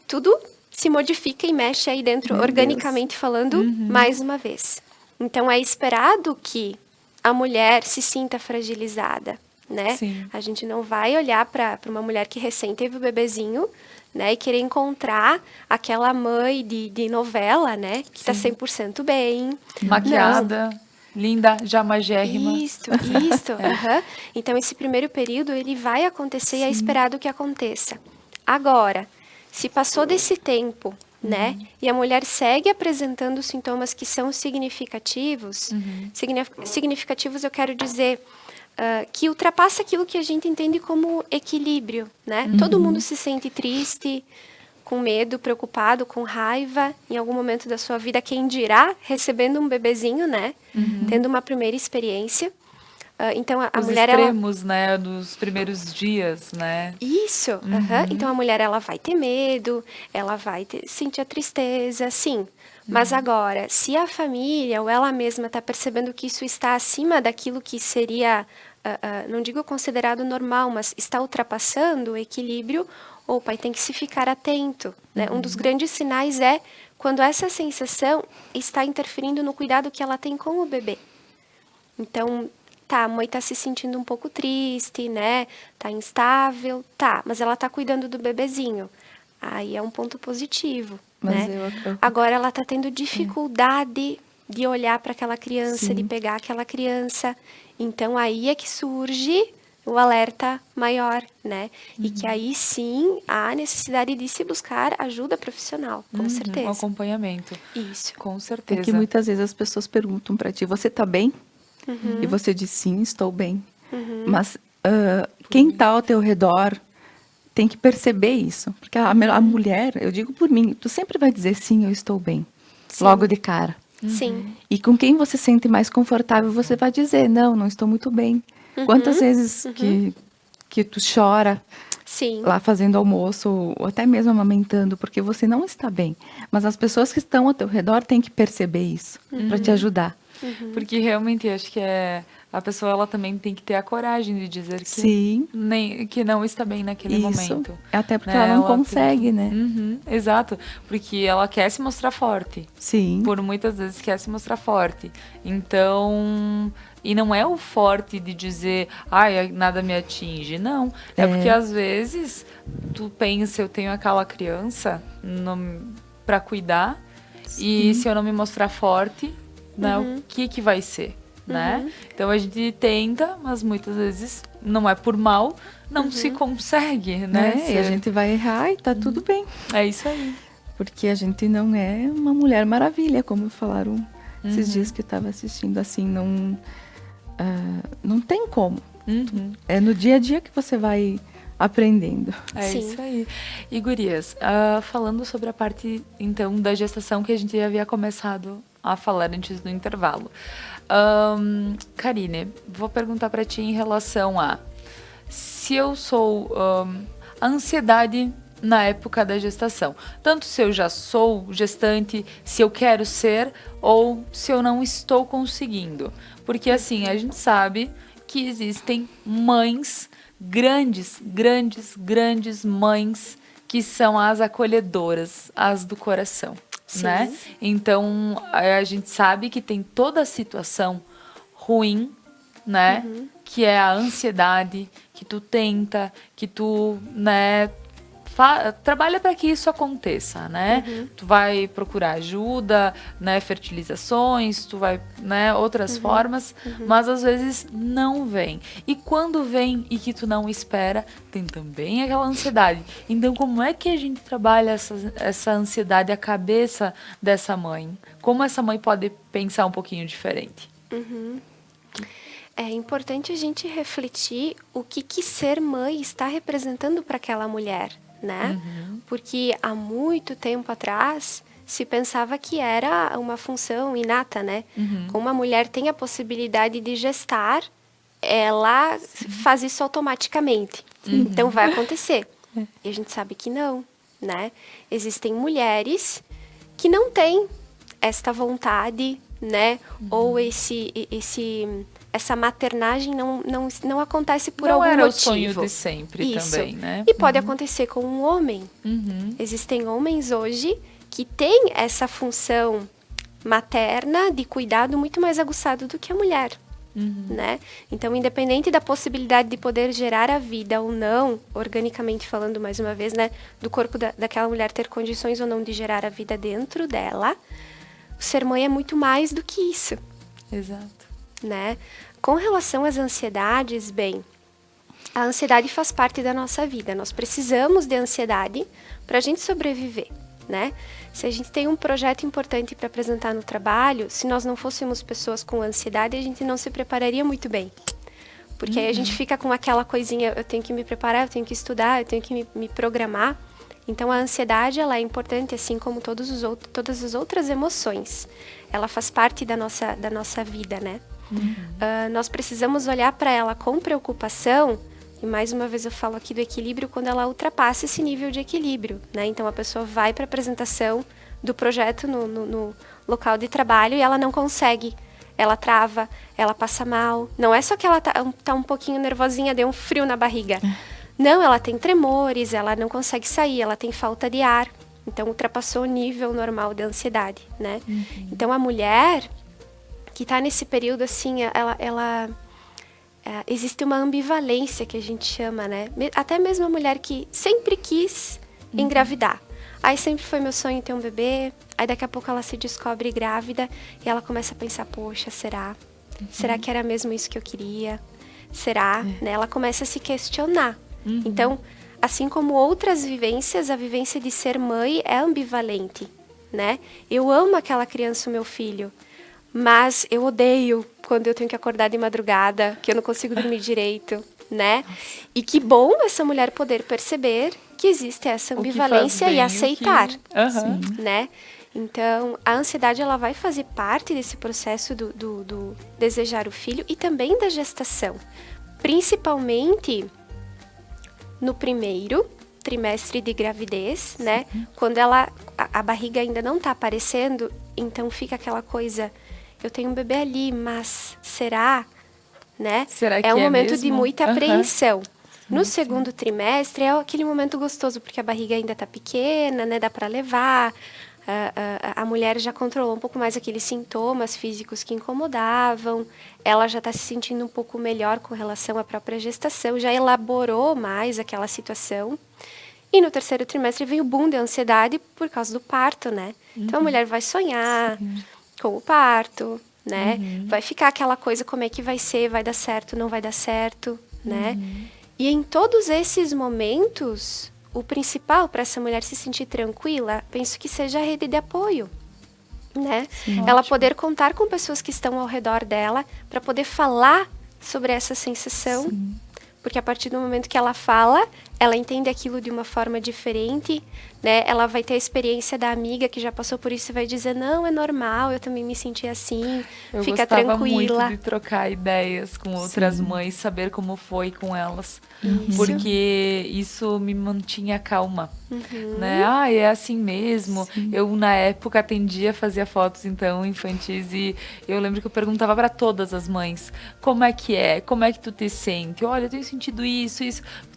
tudo se modifica e mexe aí dentro, organicamente falando, mais uma vez. Então é esperado que a mulher se sinta fragilizada, né? A gente não vai olhar para uma mulher que recém teve o bebezinho, né, e querer encontrar aquela mãe de novela, né, que está 100% bem. Maquiada, linda, já magérrima. Isso. Então, esse primeiro período, ele vai acontecer e é esperado que aconteça. Agora, se passou desse tempo, né, e a mulher segue apresentando sintomas que são significativos, significativos eu quero dizer... que ultrapassa aquilo que a gente entende como equilíbrio, né? Todo mundo se sente triste, com medo, preocupado, com raiva, em algum momento da sua vida, quem dirá, recebendo um bebezinho, né? Tendo uma primeira experiência. Então, a mulher... Os extremos, né? Dos primeiros dias, né? Isso. Então, a mulher, ela vai ter medo, ela vai sentir a tristeza, sim. Mas agora, se a família ou ela mesma está percebendo que isso está acima daquilo que seria, não digo considerado normal, mas está ultrapassando o equilíbrio, o pai tem que se ficar atento, né? Um dos grandes sinais é quando essa sensação está interferindo no cuidado que ela tem com o bebê. Então, a mãe está se sentindo um pouco triste, né? Tá instável, mas ela está cuidando do bebezinho. Aí é um ponto positivo. Mas né? Agora ela está tendo dificuldade de olhar para aquela criança, de pegar aquela criança. Então aí é que surge, o alerta maior, né? E que aí sim há necessidade de se buscar ajuda profissional, com Um certeza. acompanhamento. Isso. Com É certeza. que muitas vezes as pessoas perguntam para ti, você tá bem? E você diz, sim, estou bem. Mas quem tá ao teu redor tem que perceber isso. Porque a mulher, eu digo por mim, tu sempre vai dizer, sim, eu estou bem. Sim. Logo de cara. Sim. E com quem você se sente mais confortável, você vai dizer, não estou muito bem. Quantas vezes que tu chora Sim. lá fazendo almoço, ou até mesmo amamentando, porque você não está bem. Mas as pessoas que estão ao teu redor têm que perceber isso, para te ajudar. Porque realmente eu acho que a pessoa ela também tem que ter a coragem de dizer que, Sim. que não está bem naquele Isso. momento. Até porque né? ela não tem consegue, que- né? Exato, porque ela quer se mostrar forte. Sim. Por muitas vezes quer se mostrar forte. Então, e não é o forte de dizer, ai, nada me atinge. Não, é porque às vezes tu pensa, eu tenho aquela criança para cuidar e se eu não me mostrar forte, né, o que vai ser, né? Então a gente tenta, mas muitas vezes não é por mal, não se consegue, né? E a gente vai errar e tá tudo bem. É isso aí. Porque a gente não é uma mulher maravilha, como falaram esses dias que eu estava assistindo. Assim, não tem como. É no dia a dia que você vai aprendendo. É Sim. isso aí. E gurias, falando sobre a parte, então, da gestação que a gente havia começado a falar antes do intervalo. Karine, vou perguntar para ti em relação a se eu sou a ansiedade na época da gestação. Tanto se eu já sou gestante, se eu quero ser ou se eu não estou conseguindo. Porque assim, a gente sabe que existem mães grandes mães que são as acolhedoras, as do coração, né? Então, a gente sabe que tem toda a situação ruim, né? Que é a ansiedade, que tu tenta, que tu, né, trabalha para que isso aconteça, né? Tu vai procurar ajuda, né, fertilizações, tu vai, né, outras formas, mas às vezes não vem. E quando vem e que tu não espera, tem também aquela ansiedade. Então, como é que a gente trabalha essa ansiedade, a cabeça dessa mãe? Como essa mãe pode pensar um pouquinho diferente? É importante a gente refletir o que ser mãe está representando para aquela mulher, né? Porque há muito tempo atrás se pensava que era uma função inata, né? Como a mulher tem a possibilidade de gestar, ela faz isso automaticamente. Então vai acontecer. E a gente sabe que não, né? Existem mulheres que não têm esta vontade, né? Ou essa maternagem não acontece por algum era motivo. o sonho de sempre também, né? E pode acontecer com um homem. Existem homens hoje que têm essa função materna de cuidado muito mais aguçado do que a mulher, né? Então, independente da possibilidade de poder gerar a vida ou não, organicamente falando mais uma vez, né? Do corpo daquela mulher ter condições ou não de gerar a vida dentro dela, ser mãe é muito mais do que isso. Exato. Né? Com relação às ansiedades, bem, a ansiedade faz parte da nossa vida. Nós precisamos de ansiedade para a gente sobreviver, né? Se a gente tem um projeto importante para apresentar no trabalho, se nós não fôssemos pessoas com ansiedade, a gente não se prepararia muito bem. Porque aí a gente fica com aquela coisinha, eu tenho que me preparar, eu tenho que estudar, eu tenho que me programar. Então, a ansiedade, ela é importante, assim como todas as outras emoções. Ela faz parte da nossa vida, né? Nós precisamos olhar para ela com preocupação, e mais uma vez eu falo aqui do equilíbrio, quando ela ultrapassa esse nível de equilíbrio, né? Então, a pessoa vai para a apresentação do projeto no local de trabalho e ela não consegue. Ela trava, ela passa mal. Não é só que ela tá um pouquinho nervosinha, deu um frio na barriga. Não, ela tem tremores, ela não consegue sair, ela tem falta de ar. Então, ultrapassou o nível normal de ansiedade, né? Então, a mulher que está nesse período, assim, existe uma ambivalência que a gente chama, né? Até mesmo a mulher que sempre quis engravidar. Aí sempre foi meu sonho ter um bebê, aí daqui a pouco ela se descobre grávida e ela começa a pensar, poxa, será? Será que era mesmo isso que eu queria? Será? Né? Ela começa a se questionar. Então, assim como outras vivências, a vivência de ser mãe é ambivalente, né? Eu amo aquela criança, o meu filho, mas eu odeio quando eu tenho que acordar de madrugada, que eu não consigo dormir direito, né? E que bom essa mulher poder perceber que existe essa ambivalência e aceitar, né? Então, a ansiedade, ela vai fazer parte desse processo do desejar o filho e também da gestação. Principalmente no primeiro trimestre de gravidez, né? Quando a barriga ainda não está aparecendo, então fica aquela coisa, eu tenho um bebê ali, mas será? Né? Será que é um momento mesmo? de muita apreensão. No segundo trimestre é aquele momento gostoso, porque a barriga ainda está pequena, né? Dá para levar. A mulher já controlou um pouco mais aqueles sintomas físicos que incomodavam. Ela já está se sentindo um pouco melhor com relação à própria gestação, já elaborou mais aquela situação. E no terceiro trimestre vem o boom da ansiedade por causa do parto, né? Então a mulher vai sonhar com o parto, né? Vai ficar aquela coisa, como é que vai ser, vai dar certo, não vai dar certo, né? E em todos esses momentos, o principal para essa mulher se sentir tranquila, penso que seja a rede de apoio, né? Ela poder contar com pessoas que estão ao redor dela para poder falar sobre essa sensação, porque a partir do momento que ela fala, ela entende aquilo de uma forma diferente, né? Ela vai ter a experiência da amiga que já passou por isso e vai dizer, não, é normal, eu também me senti assim, fica tranquila. Eu gostava muito de trocar ideias com outras mães, saber como foi com elas. Porque isso me mantinha calma, né? É assim mesmo. Eu, na época, atendia, fazia fotos, então, infantis, e eu lembro que eu perguntava para todas as mães, como é que é? Como é que tu te sente? Olha, eu tenho sentido isso.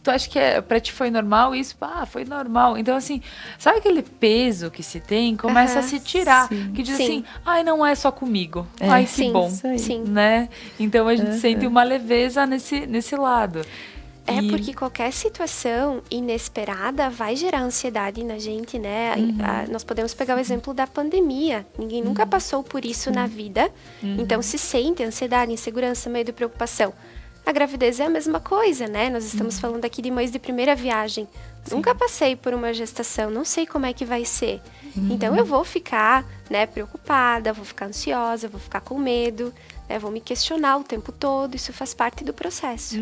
Tu acha que pra ti foi normal isso? Foi normal. Então, assim, sabe aquele peso que se tem? Começa a se tirar. Que diz assim, não é só comigo. Que bom. Né? Então, a gente sente uma leveza nesse lado. Porque qualquer situação inesperada vai gerar ansiedade na gente, né? Nós podemos pegar o exemplo da pandemia. Ninguém nunca passou por isso na vida. Então, se sente ansiedade, insegurança, medo, preocupação. A gravidez é a mesma coisa, né? Nós estamos falando aqui de mães de primeira viagem. Nunca passei por uma gestação, não sei como é que vai ser. Então, eu vou ficar, né, preocupada, vou ficar ansiosa, vou ficar com medo, né, vou me questionar o tempo todo. Isso faz parte do processo.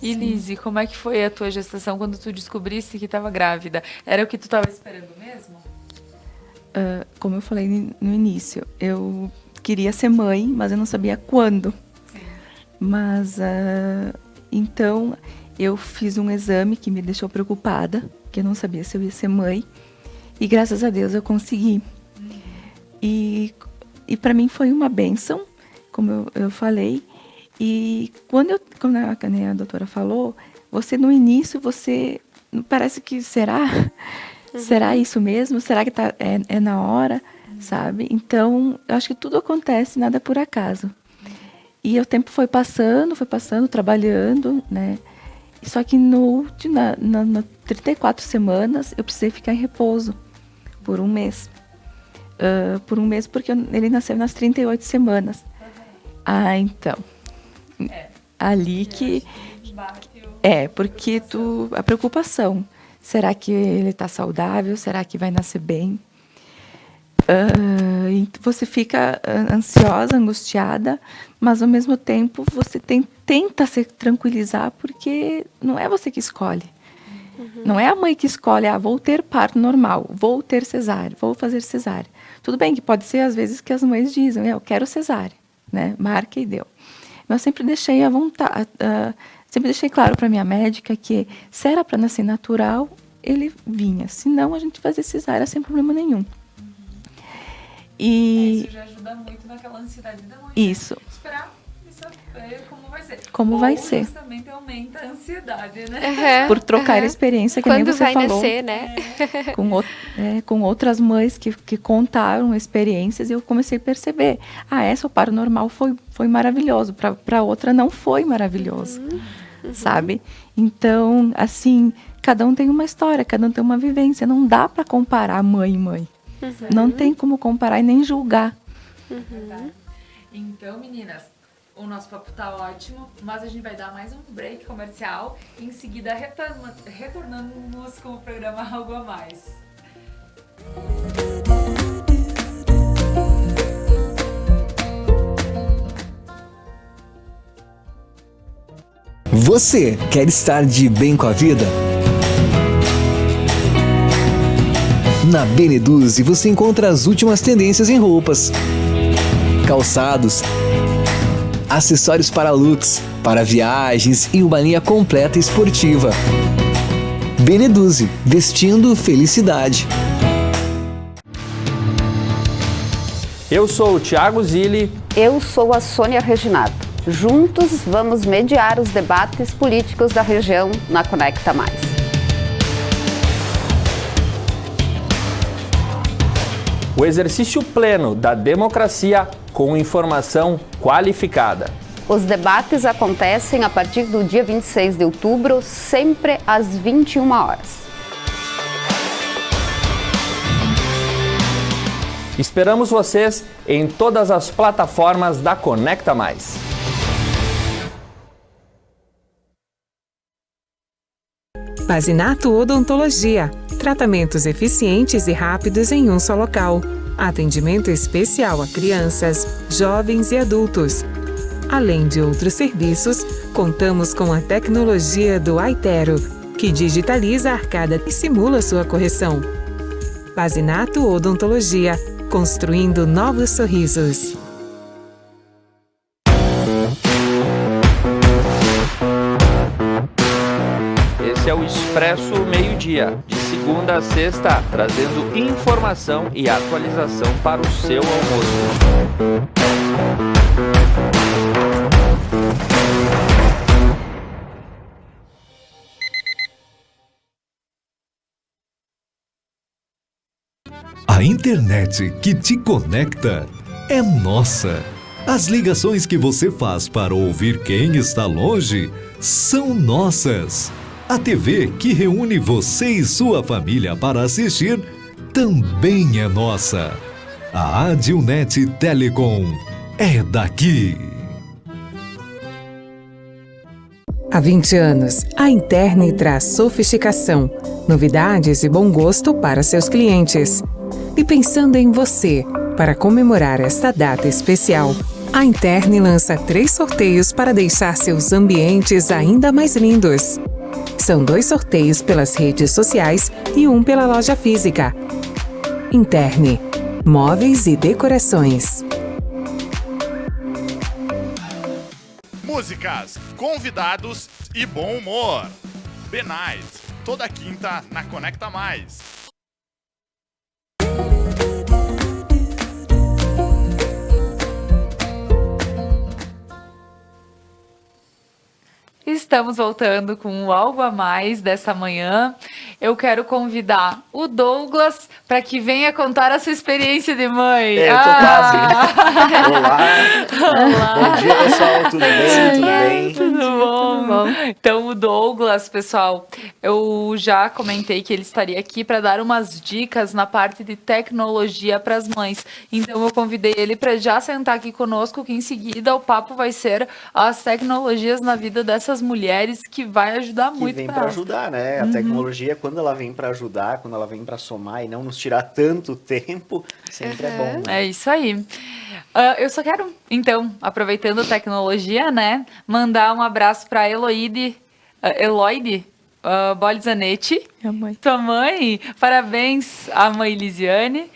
E, Lizzy, como é que foi a tua gestação quando tu descobriste que estava grávida? Era o que tu estava esperando mesmo? Como eu falei no início, eu queria ser mãe, mas eu não sabia quando. Mas, então, eu fiz um exame que me deixou preocupada, que eu não sabia se eu ia ser mãe. E, graças a Deus, eu consegui. E para mim foi uma bênção, como eu falei. E quando a doutora falou, no início, parece que será? Será isso mesmo? Será que é na hora? Sabe? Então, eu acho que tudo acontece, nada por acaso. E o tempo foi passando, trabalhando, né? Só que na 34 semanas, eu precisei ficar em repouso por um mês. Porque ele nasceu nas 38 semanas. Então. Ali que... porque a preocupação. Será que ele está saudável? Será que vai nascer bem? Você fica ansiosa, angustiada, mas ao mesmo tempo você tenta se tranquilizar, porque não é você que escolhe. Não é a mãe que escolhe, vou ter parto normal, vou ter cesárea, vou fazer cesárea. Tudo bem que pode ser às vezes que as mães dizem, eu quero cesárea, né? Marca e deu. Mas eu sempre deixei à vontade, sempre deixei claro para minha médica que se era para nascer natural, ele vinha. Se não, a gente fazia cesárea sem problema nenhum. Isso já ajuda muito naquela ansiedade da mãe. Isso. Esperar e saber como vai ser. Como vai ser. Justamente aumenta a ansiedade, né? Por trocar a experiência, que nem você falou. Quando vai nascer, né? Com outras mães que contaram experiências, e eu comecei a perceber. O parto normal foi maravilhoso. Para outra não foi maravilhoso. Sabe? Então, assim, cada um tem uma história, cada um tem uma vivência. Não dá para comparar mãe e mãe. Não tem como comparar e nem julgar. Então, meninas, O nosso papo tá ótimo, mas a gente vai dar mais um break comercial e em seguida retornamos com o programa Algo a Mais. Você quer estar de bem com a vida? Na Beneduze você encontra as últimas tendências em roupas, calçados, acessórios para looks, para viagens e uma linha completa esportiva. Beneduze, vestindo felicidade. Eu sou o Thiago Zilli. Eu sou a Sônia Reginato. Juntos vamos mediar os debates políticos da região na Conecta Mais. O exercício pleno da democracia com informação qualificada. Os debates acontecem a partir do dia 26 de outubro, sempre às 21 horas. Esperamos vocês em todas as plataformas da Conecta Mais. Basinato Odontologia. Tratamentos eficientes e rápidos em um só local. Atendimento especial a crianças, jovens e adultos. Além de outros serviços, contamos com a tecnologia do Aitero, que digitaliza a arcada e simula sua correção. Basinato Odontologia. Construindo novos sorrisos. Esse é o Expresso Meio-Dia, de segunda a sexta, trazendo informação e atualização para o seu almoço. A internet que te conecta é nossa. As ligações que você faz para ouvir quem está longe são nossas. A TV que reúne você e sua família para assistir também é nossa. A Adilnet Telecom é daqui. Há 20 anos, a Interne traz sofisticação, novidades e bom gosto para seus clientes. E pensando em você, para comemorar esta data especial, a Interne lança 3 sorteios para deixar seus ambientes ainda mais lindos. São 2 sorteios pelas redes sociais e 1 pela loja física. Interne, móveis e decorações. Músicas, convidados e bom humor. Benights, toda quinta na Conecta Mais. Estamos voltando com o Algo a Mais dessa manhã. Eu quero convidar o Douglas para que venha contar a sua experiência de mãe. Eu tô quase. Olá. Olá. Bom dia, pessoal. Tudo bem? Tudo bem? Tudo bom? Então, o Douglas, pessoal, eu já comentei que ele estaria aqui para dar umas dicas na parte de tecnologia para as mães. Então, eu convidei ele para já sentar aqui conosco, que em seguida o papo vai ser as tecnologias na vida dessas mulheres, que vai ajudar muito. Que vem para ajudar, né? A tecnologia, quando ela vem para ajudar, quando ela vem para somar e não nos tirar tanto tempo, sempre é bom. Né? É isso aí. Eu só quero, então, aproveitando a tecnologia, né, mandar um abraço para Eloide Bolizanetti, Minha mãe. tua mãe. Parabéns à mãe Lisiane.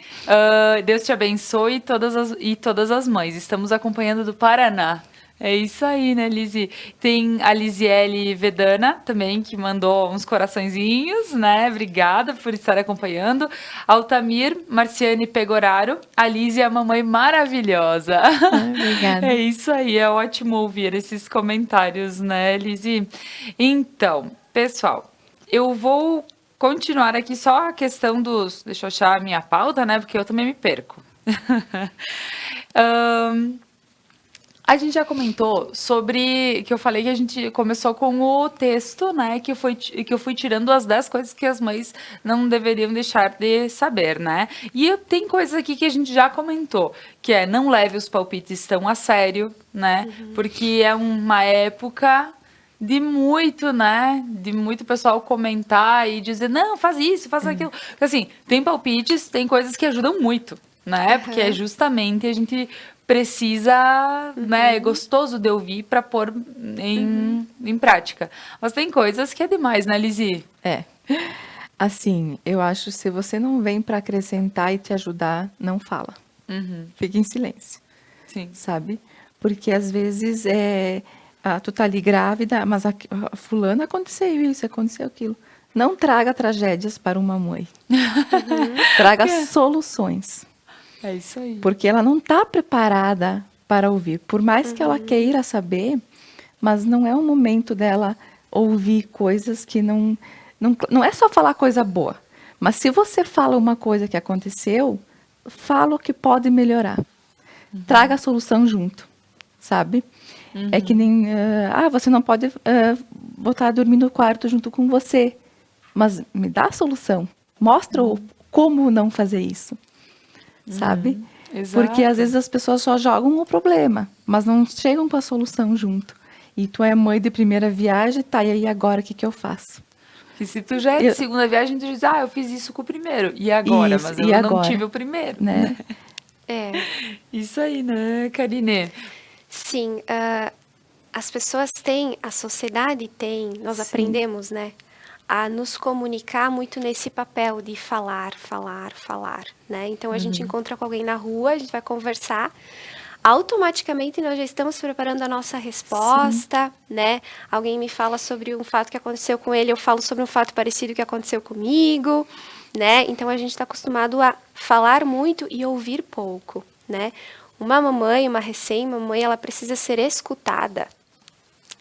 Deus te abençoe todas as mães. Estamos acompanhando do Paraná. É isso aí, né, Lisi? Tem a Lisiele Vedana também, que mandou uns coraçõezinhos, né? Obrigada por estar acompanhando. Altamir Marciane Pegoraro, a Lisi é a mamãe maravilhosa. Obrigada. É isso aí, é ótimo ouvir esses comentários, né, Lisi? Então, pessoal, eu vou continuar aqui só a questão dos... Deixa eu achar a minha pauta, né? Porque eu também me perco. A gente já comentou sobre, que eu falei que a gente começou com o texto, né, que eu fui tirando as 10 coisas que as mães não deveriam deixar de saber, né? E tem coisas aqui que a gente já comentou, que é não leve os palpites tão a sério, né? Porque é uma época de muito, né? De muito pessoal comentar e dizer, não, faz isso, faz aquilo. Porque, assim, tem palpites, tem coisas que ajudam muito, né? Porque é justamente a gente precisa, né? É gostoso de ouvir para pôr em prática. Mas tem coisas que é demais, né, Lizzy? É. Assim, eu acho que se você não vem para acrescentar e te ajudar, não fala. Fica em silêncio. Sim. Sabe? Porque às vezes tu tá ali grávida, mas a fulana aconteceu isso, aconteceu aquilo. Não traga tragédias para uma mãe. Traga soluções. É isso aí. Porque ela não está preparada para ouvir. Por mais que ela queira saber, mas não é o momento dela ouvir coisas que não é só falar coisa boa. Mas se você fala uma coisa que aconteceu, fala o que pode melhorar. Traga a solução junto, sabe? É que nem, você não pode botar a dormir no quarto junto com você. Mas me dá a solução. Mostra como não fazer isso. Sabe? Exato. Porque às vezes as pessoas só jogam o problema, mas não chegam com a solução junto. E tu é mãe de primeira viagem, tá, e aí agora o que eu faço? Que se tu já é de segunda viagem, tu diz, eu fiz isso com o primeiro. E agora? Isso, mas eu não tive o primeiro. Né? Isso aí, né, Karine? Sim, as pessoas têm, a sociedade tem, nós aprendemos, né? A nos comunicar muito nesse papel de falar, né? Então, a gente encontra com alguém na rua, a gente vai conversar, automaticamente nós já estamos preparando a nossa resposta, né? Alguém me fala sobre um fato que aconteceu com ele, eu falo sobre um fato parecido que aconteceu comigo, né? Então, a gente está acostumado a falar muito e ouvir pouco, né? Uma mamãe, uma recém-mamãe, ela precisa ser escutada.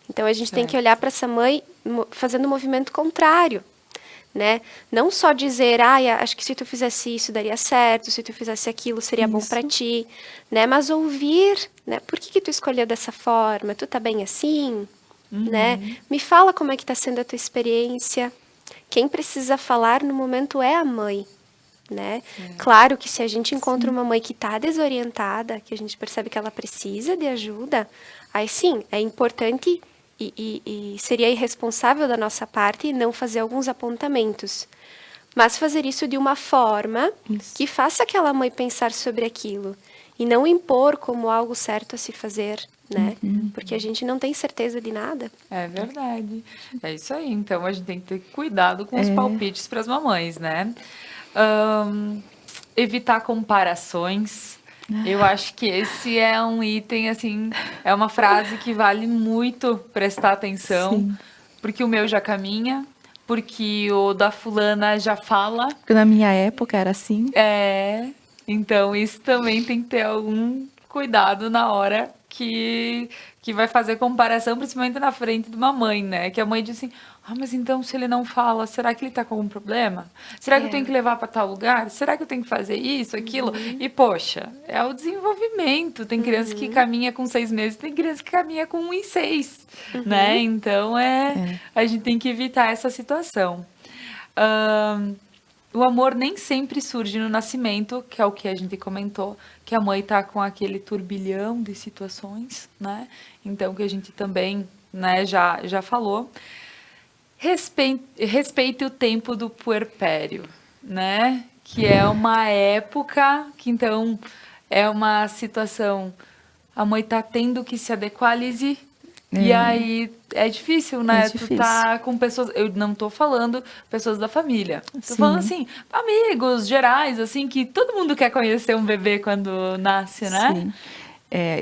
Então, a gente tem que olhar para essa mãe fazendo um movimento contrário, né? Não só dizer, acho que se tu fizesse isso daria certo, se tu fizesse aquilo seria bom para ti, né? Mas ouvir, né? Por que tu escolheu dessa forma? Tu tá bem assim, né? Me fala como é que tá sendo a tua experiência. Quem precisa falar no momento é a mãe, né? Claro que se a gente encontra uma mãe que tá desorientada, que a gente percebe que ela precisa de ajuda, aí sim, é importante e seria irresponsável da nossa parte não fazer alguns apontamentos. Mas fazer isso de uma forma que faça aquela mãe pensar sobre aquilo. E não impor como algo certo a se fazer, né? Porque a gente não tem certeza de nada. É verdade. É isso aí. Então, a gente tem que ter cuidado com os palpites para as mamães, né? Evitar comparações. Eu acho que esse é um item, assim, é uma frase que vale muito prestar atenção, porque o meu já caminha, porque o da fulana já fala. Porque na minha época era assim. Então isso também tem que ter algum cuidado na hora que vai fazer comparação, principalmente na frente de uma mãe, né? Que a mãe diz assim, mas então se ele não fala, será que ele tá com algum problema? Será que eu tenho que levar para tal lugar? Será que eu tenho que fazer isso, aquilo? E, poxa, é o desenvolvimento. Tem criança que caminha com 6 meses, tem criança que caminha com 1 e 6, né? Então, a gente tem que evitar essa situação. O amor nem sempre surge no nascimento, que é o que a gente comentou, que a mãe tá com aquele turbilhão de situações, né? Então, que a gente também, né, já falou. Respeite o tempo do puerpério, né? Que é uma época que, então, é uma situação... A mãe tá tendo que se adequar, Lizzy. E aí, é difícil, né? Tu tá com pessoas... Eu não tô falando pessoas da família. Tô falando, assim, amigos gerais, assim, que todo mundo quer conhecer um bebê quando nasce, né? Sim.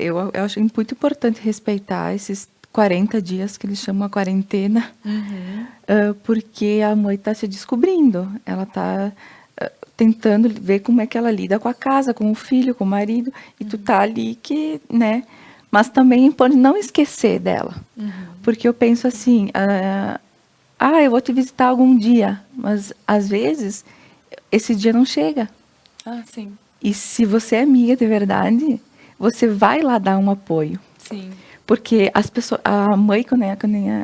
Eu acho muito importante respeitar esses 40 dias que eles chamam a quarentena, porque a mãe está se descobrindo, ela está tentando ver como é que ela lida com a casa, com o filho, com o marido, e tu tá ali que, né, mas também pode não esquecer dela, porque eu penso assim, eu vou te visitar algum dia, mas às vezes esse dia não chega. Sim. E se você é amiga de verdade, você vai lá dar um apoio. Sim. Porque as pessoas, a mãe, quando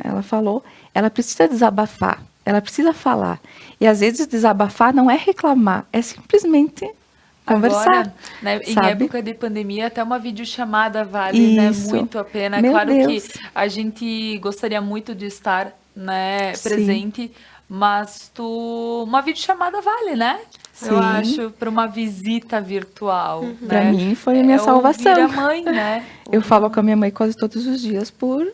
ela falou, ela precisa desabafar, ela precisa falar. E às vezes desabafar não é reclamar, é simplesmente conversar. Agora, né, em sabe? época de pandemia, até uma videochamada vale, né, Isso. muito a pena. Meu Claro Deus. que a gente gostaria muito de estar, né, Sim. presente, mas uma videochamada vale, né? Eu Sim. acho, para uma visita virtual. Né? Pra mim foi a minha salvação. Ouvir a mãe, né? Eu falo com a minha mãe quase todos os dias por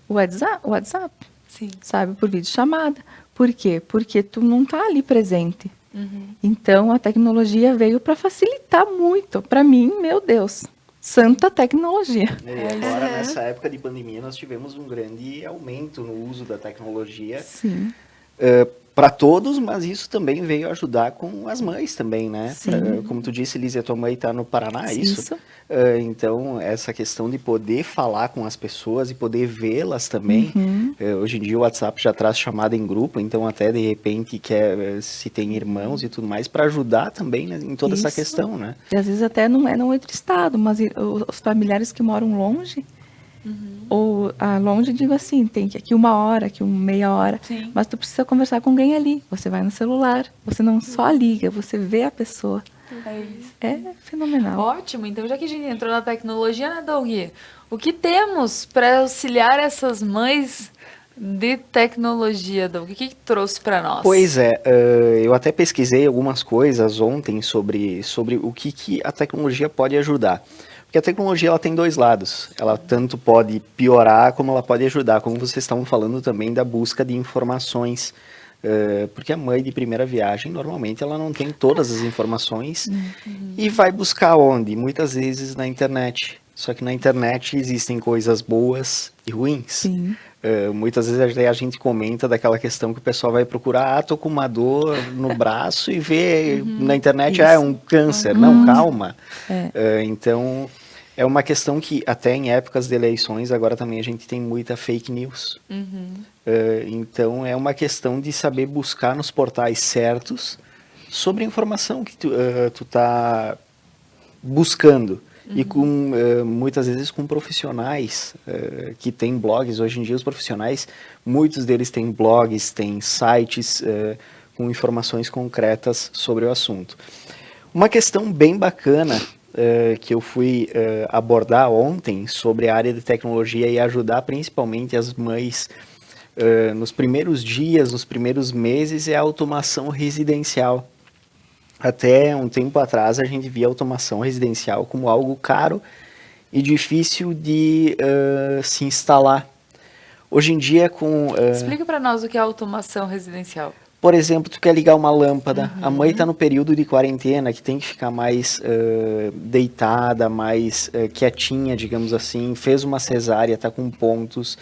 WhatsApp, Sim. sabe? Por videochamada. Por quê? Porque tu não tá ali presente. Uhum. Então, a tecnologia veio para facilitar muito. Para mim, meu Deus, santa tecnologia. E agora, nessa época de pandemia, nós tivemos um grande aumento no uso da tecnologia. Sim. Para todos, mas isso também veio ajudar com as mães também, né? Sim. Como tu disse, Elise, a tua mãe está no Paraná, é isso? Isso. Então, essa questão de poder falar com as pessoas e poder vê-las também. Uhum. Hoje em dia o WhatsApp já traz chamada em grupo, então até de repente se tem irmãos e tudo mais, para ajudar também, né, em toda essa Isso. questão, né? E às vezes até não é no outro estado, mas os familiares que moram longe, ou longe, digo assim, tem que aqui 1 hora, aqui meia hora, Sim. mas tu precisa conversar com alguém ali. Você vai no celular, você não só liga, você vê a pessoa. É isso. É fenomenal. Ótimo, então já que a gente entrou na tecnologia, né, Doug? O que temos para auxiliar essas mães de tecnologia, Doug? O que trouxe para nós? Pois é, eu até pesquisei algumas coisas ontem sobre o que a tecnologia pode ajudar. Porque a tecnologia ela tem 2 lados. Ela tanto pode piorar como ela pode ajudar, como vocês estavam falando também da busca de informações. Porque a mãe de primeira viagem, normalmente, ela não tem todas as informações e vai buscar onde? Muitas vezes na internet. Só que na internet existem coisas boas e ruins. Sim. Muitas vezes até a gente comenta daquela questão que o pessoal vai procurar, tô com uma dor no braço e vê na internet, é um câncer. Não, calma. Então, é uma questão que até em épocas de eleições, agora também a gente tem muita fake news. Então, é uma questão de saber buscar nos portais certos sobre a informação que tu tá buscando. E muitas vezes com profissionais que têm blogs. Hoje em dia os profissionais, muitos deles têm blogs, têm sites com informações concretas sobre o assunto. Uma questão bem bacana que eu fui abordar ontem sobre a área de tecnologia e ajudar principalmente as mães nos primeiros dias, nos primeiros meses, é a automação residencial. Até um tempo atrás a gente via automação residencial como algo caro e difícil de se instalar. Hoje em dia Explica para nós o que é automação residencial. Por exemplo, tu quer ligar uma lâmpada, a mãe está no período de quarentena, que tem que ficar mais deitada, mais quietinha, digamos assim, fez uma cesárea, está com pontos.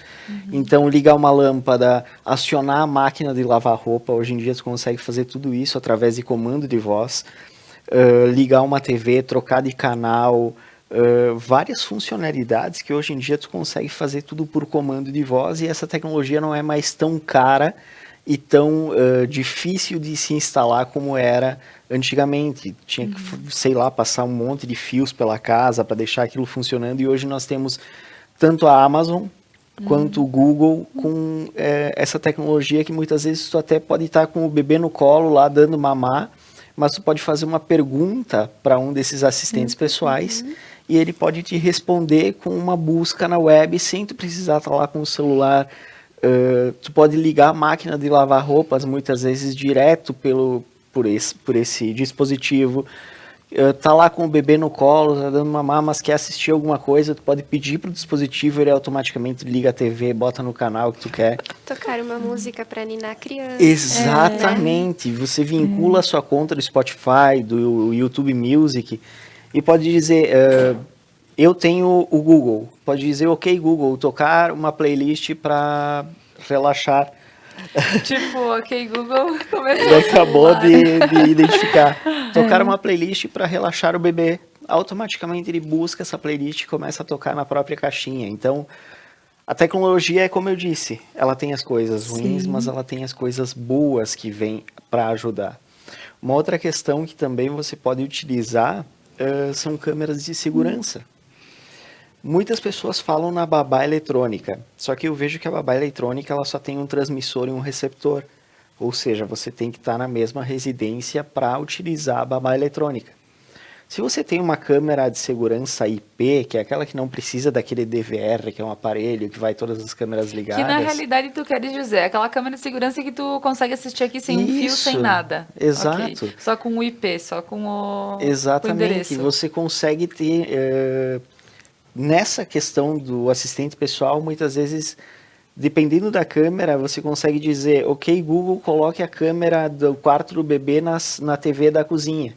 Então, ligar uma lâmpada, acionar a máquina de lavar roupa, hoje em dia tu consegue fazer tudo isso através de comando de voz, ligar uma TV, trocar de canal, várias funcionalidades que hoje em dia tu consegue fazer tudo por comando de voz, e essa tecnologia não é mais tão cara e tão difícil de se instalar como era antigamente. Tinha que, sei lá, passar um monte de fios pela casa para deixar aquilo funcionando, e hoje nós temos tanto a Amazon quanto o Google com essa tecnologia que muitas vezes tu até pode estar com o bebê no colo lá dando mamar, mas tu pode fazer uma pergunta para um desses assistentes pessoais e ele pode te responder com uma busca na web sem tu precisar estar lá com o celular. Tu pode ligar a máquina de lavar roupas muitas vezes direto por esse dispositivo. Tá lá com o bebê no colo, tá dando mamar, mas quer assistir alguma coisa, tu pode pedir pro dispositivo, ele automaticamente liga a TV, bota no canal que tu quer. Tocar uma música para ninar a criança. Exatamente. Você vincula a sua conta do Spotify, do YouTube Music, e pode dizer, eu tenho o Google, pode dizer, ok Google, tocar uma playlist para relaxar. Tipo, ok Google, começou Ele acabou de identificar. Tocar uma playlist para relaxar o bebê. Automaticamente ele busca essa playlist e começa a tocar na própria caixinha. Então, a tecnologia é como eu disse, ela tem as coisas ruins, mas ela tem as coisas boas que vêm para ajudar. Uma outra questão que também você pode utilizar são câmeras de segurança. Muitas pessoas falam na babá eletrônica, só que eu vejo que a babá eletrônica ela só tem um transmissor e um receptor. Ou seja, você tem que estar na mesma residência para utilizar a babá eletrônica. Se você tem uma câmera de segurança IP, que é aquela que não precisa daquele DVR, que é um aparelho que vai todas as câmeras ligadas... Que na realidade tu queres dizer, aquela câmera de segurança que tu consegue assistir aqui sem um fio, sem Isso, nada. exato. Ok. Só com o IP, só com o Exatamente, endereço. você consegue ter... nessa questão do assistente pessoal, muitas vezes, dependendo da câmera, você consegue dizer, ok, Google, coloque a câmera do quarto do bebê na TV da cozinha.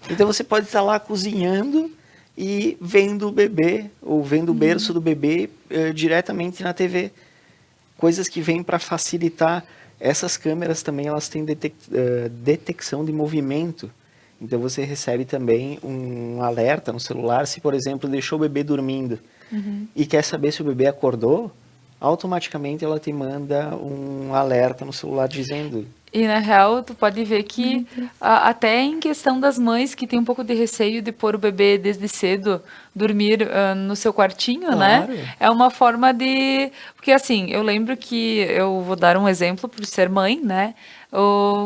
Então você pode estar lá cozinhando e vendo o bebê, ou vendo o berço do bebê diretamente na TV. Coisas que vêm para facilitar. Essas câmeras também elas têm detecção de movimento. Então você recebe também um alerta no celular se, por exemplo, deixou o bebê dormindo e quer saber se o bebê acordou, automaticamente ela te manda um alerta no celular dizendo... E na real, tu pode ver que até em questão das mães que tem um pouco de receio de pôr o bebê desde cedo, dormir no seu quartinho, Claro. né? É uma forma de... Porque assim, eu lembro que, eu vou dar um exemplo por ser mãe, né?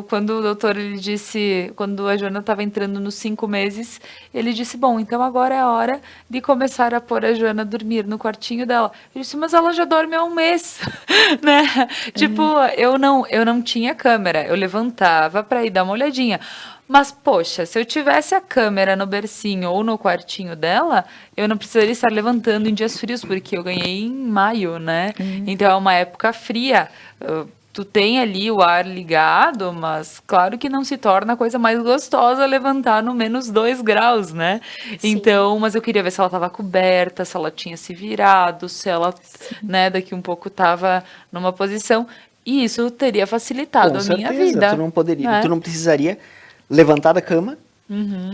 Quando o doutor, ele disse, quando a Joana estava entrando nos 5 meses, ele disse, bom, então agora é a hora de começar a pôr a Joana a dormir no quartinho dela. Eu disse, mas ela já dorme há um mês, né? Tipo, eu não tinha câmera, eu levantava para ir dar uma olhadinha. Mas, poxa, se eu tivesse a câmera no bercinho ou no quartinho dela, eu não precisaria estar levantando em dias frios, porque eu ganhei em maio, né? Então, é uma época fria. Tu tem ali o ar ligado, mas claro que não se torna a coisa mais gostosa levantar no menos 2 graus, né? Sim. Então, mas eu queria ver se ela estava coberta, se ela tinha se virado, se ela, né, daqui um pouco estava numa posição. E isso teria facilitado Com a minha certeza, vida. tu não poderia, né? tu não precisaria levantar da cama,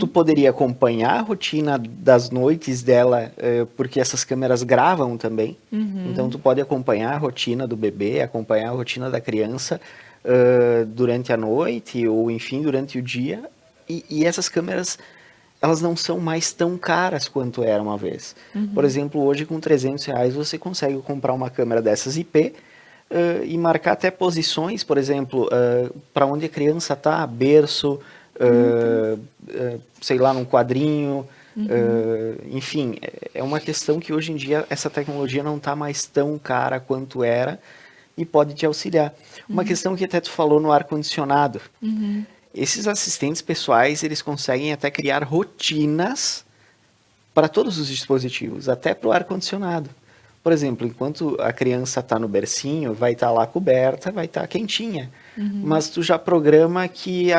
tu poderia acompanhar a rotina das noites dela, porque essas câmeras gravam também. Então tu pode acompanhar a rotina do bebê, acompanhar a rotina da criança durante a noite ou enfim durante o dia. E essas câmeras elas não são mais tão caras quanto eram uma vez. Por exemplo, hoje com R$300 você consegue comprar uma câmera dessas IP e marcar até posições, por exemplo, para onde a criança está, berço, sei lá, num quadrinho, enfim, é uma questão que hoje em dia essa tecnologia não está mais tão cara quanto era e pode te auxiliar. Uma questão que até tu falou no ar-condicionado. Esses assistentes pessoais, eles conseguem até criar rotinas para todos os dispositivos, até para o ar-condicionado. Por exemplo, enquanto a criança está no bercinho, vai estar lá coberta, vai estar quentinha. Mas tu já programa que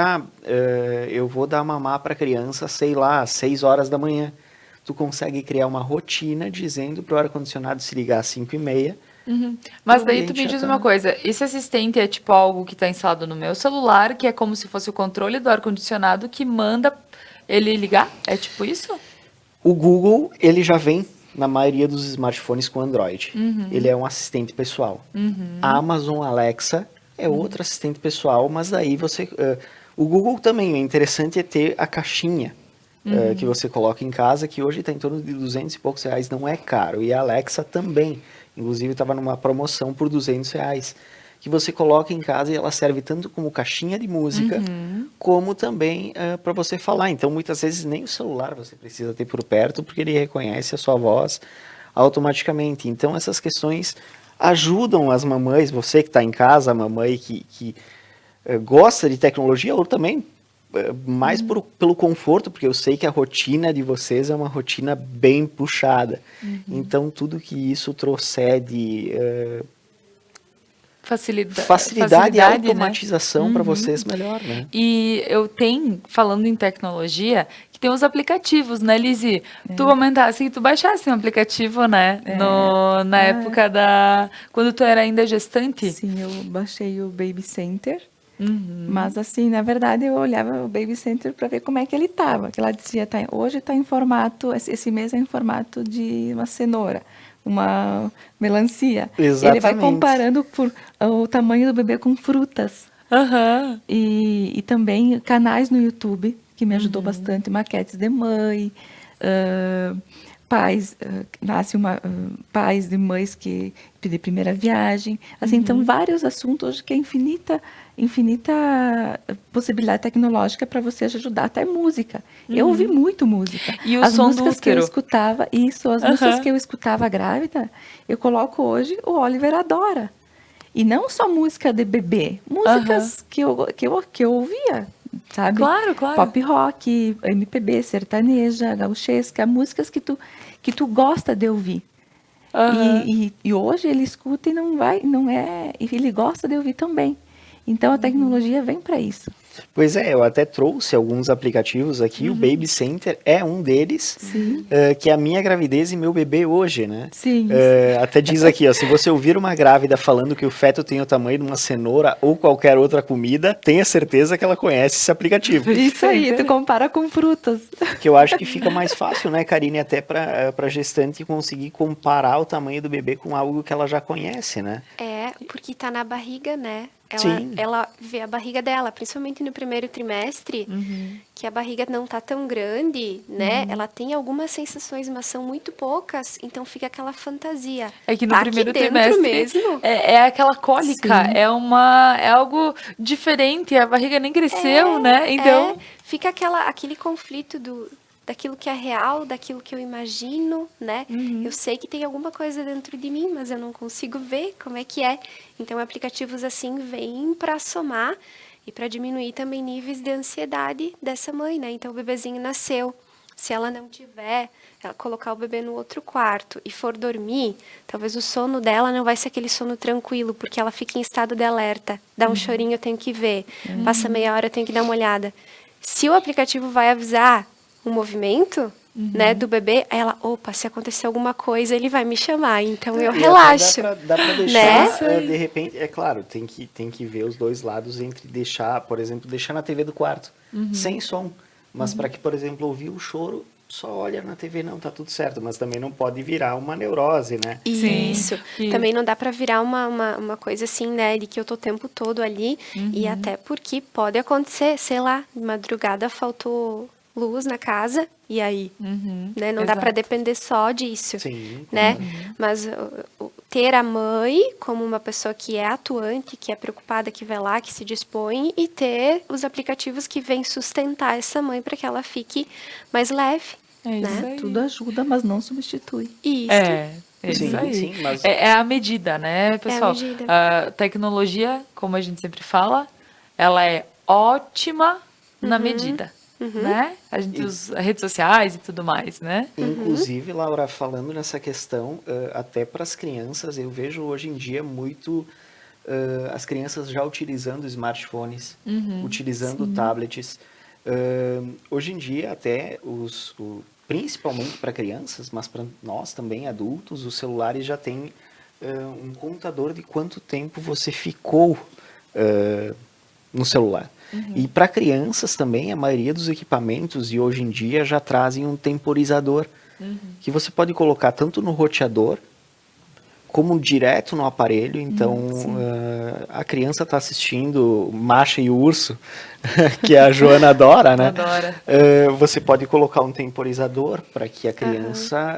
eu vou dar mamar para a criança, sei lá, às 6 horas da manhã. Tu consegue criar uma rotina dizendo para o ar-condicionado se ligar às 5h30. Mas daí tu me diz uma coisa, esse assistente é tipo algo que está instalado no meu celular, que é como se fosse o controle do ar-condicionado que manda ele ligar? É tipo isso? O Google, ele já vem na maioria dos smartphones com Android. Ele é um assistente pessoal. A Amazon Alexa é outro assistente pessoal, mas daí você... o Google também, o interessante é ter a caixinha que você coloca em casa, que hoje está em torno de R$200 e poucos, não é caro. E a Alexa também. Inclusive estava numa promoção por R$200, que você coloca em casa e ela serve tanto como caixinha de música, como também para você falar. Então, muitas vezes, nem o celular você precisa ter por perto, porque ele reconhece a sua voz automaticamente. Então, essas questões ajudam as mamães, você que está em casa, a mamãe que gosta de tecnologia, ou também mais pelo conforto, porque eu sei que a rotina de vocês é uma rotina bem puxada. Então, tudo que isso trouxer de facilidade e automatização, né, para vocês, melhor, né? E eu tenho, falando em tecnologia, que tem os aplicativos, né, Lizzy? Tu comentasse que tu baixasse um aplicativo, né? Na época quando tu era ainda gestante. Sim, eu baixei o Baby Center. Mas assim, na verdade, eu olhava o Baby Center para ver como é que ele estava. Que ela dizia, hoje está em formato, esse mês é em formato de uma cenoura, uma melancia. Exatamente. Ele vai comparando por o tamanho do bebê com frutas. E também canais no YouTube, que me ajudou bastante, maquetes de mãe, pais de mães que de primeira viagem, assim, então vários assuntos hoje que é infinita possibilidade tecnológica para você ajudar, até música. Eu ouvi muito música. E o as som do músicas que eu útero. escutava, as músicas que eu escutava grávida, eu coloco hoje o Oliver adora. E não só música de bebê, músicas que eu ouvia, sabe? Claro, claro. Pop rock, MPB, sertaneja, gauchesca, músicas que tu gosta de ouvir. E hoje ele escuta e ele gosta de ouvir também. Então a tecnologia vem para isso. Pois é, eu até trouxe alguns aplicativos aqui, o Baby Center é um deles, que é a minha gravidez e meu bebê hoje, né? Sim. Até diz aqui, ó, se você ouvir uma grávida falando que o feto tem o tamanho de uma cenoura ou qualquer outra comida, tenha certeza que ela conhece esse aplicativo. Isso aí, tu compara com frutas. Que eu acho que fica mais fácil, né, Karine, até para gestante conseguir comparar o tamanho do bebê com algo que ela já conhece, né? Porque tá na barriga, né? Sim. Ela vê a barriga dela, principalmente no primeiro trimestre, que a barriga não tá tão grande, né? Ela tem algumas sensações, mas são muito poucas, então fica aquela fantasia. É que no Tá primeiro aqui dentro trimestre mesmo? é aquela cólica, é algo diferente, a barriga nem cresceu, né? Então, Fica aquele conflito daquilo que é real, daquilo que eu imagino, né? Eu sei que tem alguma coisa dentro de mim, mas eu não consigo ver como é que é. Então, aplicativos assim vêm para somar e para diminuir também níveis de ansiedade dessa mãe, né? Então, o bebezinho nasceu. Se ela não tiver, ela colocar o bebê no outro quarto e for dormir, talvez o sono dela não vai ser aquele sono tranquilo, porque ela fica em estado de alerta. Dá um chorinho, eu tenho que ver. Passa meia hora, eu tenho que dar uma olhada. Se o aplicativo vai avisar o movimento, né, do bebê, ela, se acontecer alguma coisa, ele vai me chamar, então eu relaxo. Dá pra deixar, de repente, é claro, tem que ver os dois lados entre deixar, por exemplo, deixar na TV do quarto, sem som, mas para que, por exemplo, ouvir o choro, só olha na TV, não, tá tudo certo, mas também não pode virar uma neurose, né? Isso. Também não dá para virar uma coisa assim, né, de que eu tô o tempo todo ali, e até porque pode acontecer, sei lá, de madrugada faltou luz na casa, e aí, né? Não dá para depender só disso, né? Mas ter a mãe como uma pessoa que é atuante, que é preocupada, que vai lá, que se dispõe, e ter os aplicativos que vêm sustentar essa mãe para que ela fique mais leve, né? Tudo ajuda, mas não substitui. Isso. Isso aí. Sim, mas... É a medida, né, pessoal? É a medida. A tecnologia, como a gente sempre fala, ela é ótima na medida. Né? A gente usa redes sociais e tudo mais, né? Inclusive, Laura, falando nessa questão, até para as crianças, eu vejo hoje em dia muito as crianças já utilizando smartphones, utilizando tablets. Hoje em dia, até principalmente para crianças, mas para nós também, adultos, os celulares já têm um contador de quanto tempo você ficou no celular. E para crianças também, a maioria dos equipamentos de hoje em dia já trazem um temporizador, que você pode colocar tanto no roteador, como direto no aparelho. Então, a criança está assistindo Masha e o Urso, que a Joana adora, né? Adora. Você pode colocar um temporizador para que a criança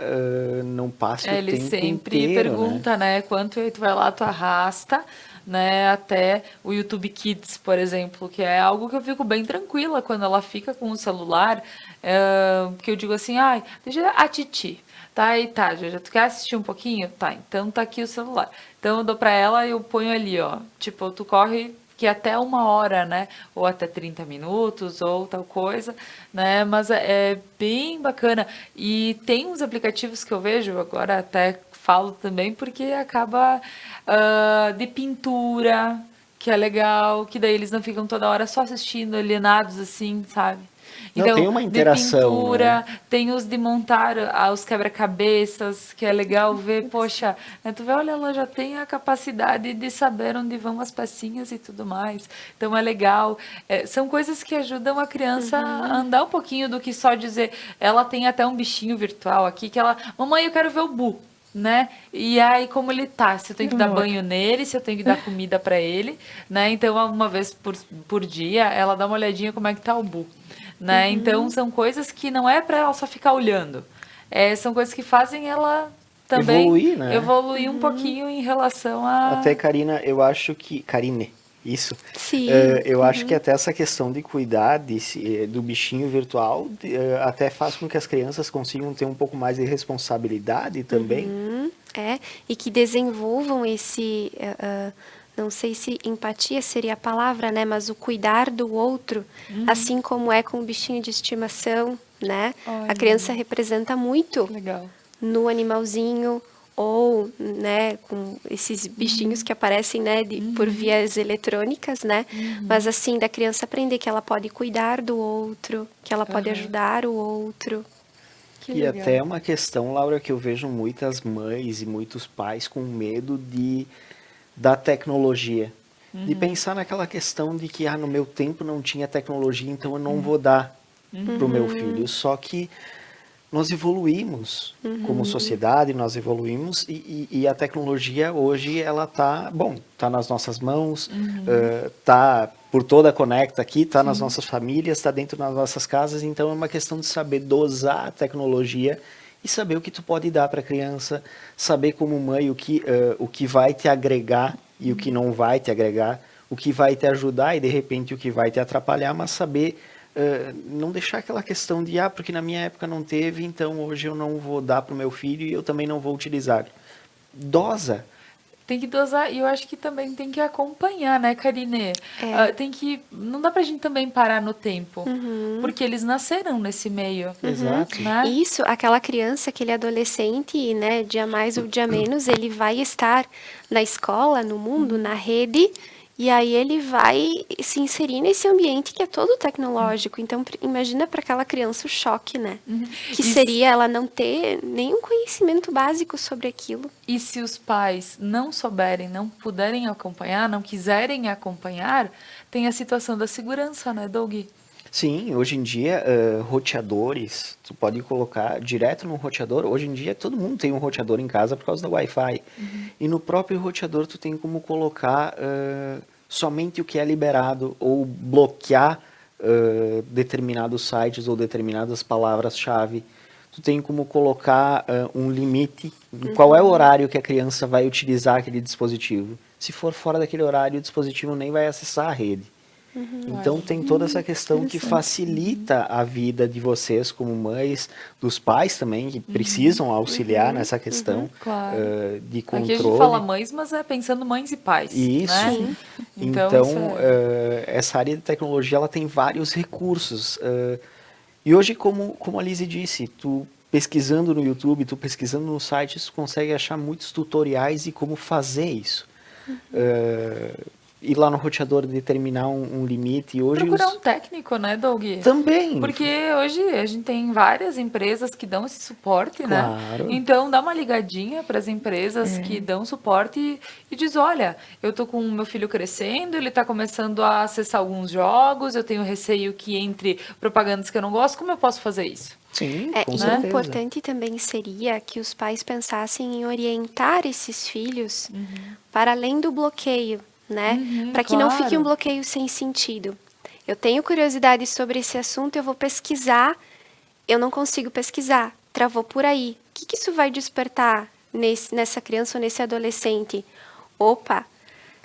não passe o tempo Ele sempre inteiro, pergunta, né? Quanto tu vai lá, tu arrasta, né? Até o YouTube Kids, por exemplo, que é algo que eu fico bem tranquila quando ela fica com o celular, que eu digo assim, deixa a titi. Tá, aí tá, já tu quer assistir um pouquinho? Tá, então tá aqui o celular. Então eu dou pra ela e eu ponho ali, ó. Tipo, tu corre que até 1 hora, né? Ou até 30 minutos, ou tal coisa, né? Mas é bem bacana. E tem uns aplicativos que eu vejo, agora até falo também, porque acaba de pintura, que é legal, que daí eles não ficam toda hora só assistindo, alienados assim, sabe? Então, tem uma interação, de pintura, né? tem os de montar os quebra-cabeças, que é legal ver, poxa, né, tu vê, olha, ela já tem a capacidade de saber onde vão as pecinhas e tudo mais. Então é legal. São coisas que ajudam a criança a andar um pouquinho do que só dizer, ela tem até um bichinho virtual aqui, que ela, mamãe, eu quero ver o Bu. Né? E aí como ele tá, se eu tenho que dar banho nele, se eu tenho que dar comida para ele, né? Então uma vez por dia ela dá uma olhadinha como é que tá o Bu, né? Então são coisas que não é para ela só ficar olhando, são coisas que fazem ela também Evoluir, né? evoluir um pouquinho em relação a... Até, Karina, eu acho que... Karine, isso. Sim. Eu acho que até essa questão de cuidar do bichinho virtual até faz com que as crianças consigam ter um pouco mais de responsabilidade também. E que desenvolvam esse... não sei se empatia seria a palavra, né? Mas o cuidar do outro, assim como é com o bichinho de estimação, né? A criança representa muito no animalzinho ou, né, com esses bichinhos que aparecem, né, por vias eletrônicas, né? Mas assim, da criança aprender que ela pode cuidar do outro, que ela pode ajudar o outro. E até uma questão, Laura, que eu vejo muitas mães e muitos pais com medo da tecnologia. De pensar naquela questão de que, no meu tempo não tinha tecnologia, então eu não vou dar para o meu filho. Só que nós evoluímos como sociedade, nós evoluímos e a tecnologia hoje, ela tá nas nossas mãos, tá por toda a Conecta aqui, tá nas nossas famílias, tá dentro das nossas casas, então é uma questão de saber dosar a tecnologia e saber o que tu pode dar para a criança, saber como mãe o que vai te agregar e o que não vai te agregar, o que vai te ajudar e de repente o que vai te atrapalhar, mas saber não deixar aquela questão de, porque na minha época não teve, então hoje eu não vou dar para o meu filho e eu também não vou utilizar. Dosa. Tem que dosar, e eu acho que também tem que acompanhar, né, Karine? Não dá pra gente também parar no tempo, porque eles nasceram nesse meio. Exato. Né? Isso, aquela criança, aquele adolescente, né, dia mais ou dia menos, ele vai estar na escola, no mundo, na rede, e aí ele vai se inserir nesse ambiente que é todo tecnológico. Então, imagina para aquela criança o choque, né? Que seria ela não ter nenhum conhecimento básico sobre aquilo. E se os pais não souberem, não puderem acompanhar, não quiserem acompanhar, tem a situação da segurança, né, Doug? Sim, hoje em dia, roteadores, tu pode colocar direto no roteador. Hoje em dia, todo mundo tem um roteador em casa por causa do Wi-Fi. E no próprio roteador, tu tem como colocar somente o que é liberado ou bloquear determinados sites ou determinadas palavras-chave. Tu tem como colocar um limite. Qual é o horário que a criança vai utilizar aquele dispositivo? Se for fora daquele horário, o dispositivo nem vai acessar a rede. Então tem toda essa questão que facilita a vida de vocês como mães, dos pais também, que precisam auxiliar nessa questão de controle. Aqui a gente fala mães, mas é pensando mães e pais. Isso. Né? Então essa área de tecnologia, ela tem vários recursos. E hoje, como a Lizzie disse, tu pesquisando no YouTube, tu pesquisando no site, tu consegue achar muitos tutoriais de como fazer isso. Ir lá no roteador determinar um limite. E hoje procurar um técnico, né, Doug? Também. Porque hoje a gente tem várias empresas que dão esse suporte, né? Então dá uma ligadinha para as empresas que dão suporte e diz, olha, eu tô com o meu filho crescendo, ele tá começando a acessar alguns jogos, eu tenho receio que entre propagandas que eu não gosto, como eu posso fazer isso? Sim, com e certeza. importante também seria que os pais pensassem em orientar esses filhos para além do bloqueio, né? Para que não fique um bloqueio sem sentido. Eu tenho curiosidade sobre esse assunto, eu vou pesquisar, eu não consigo pesquisar, travou por aí. O que isso vai despertar nessa criança ou nesse adolescente? Opa,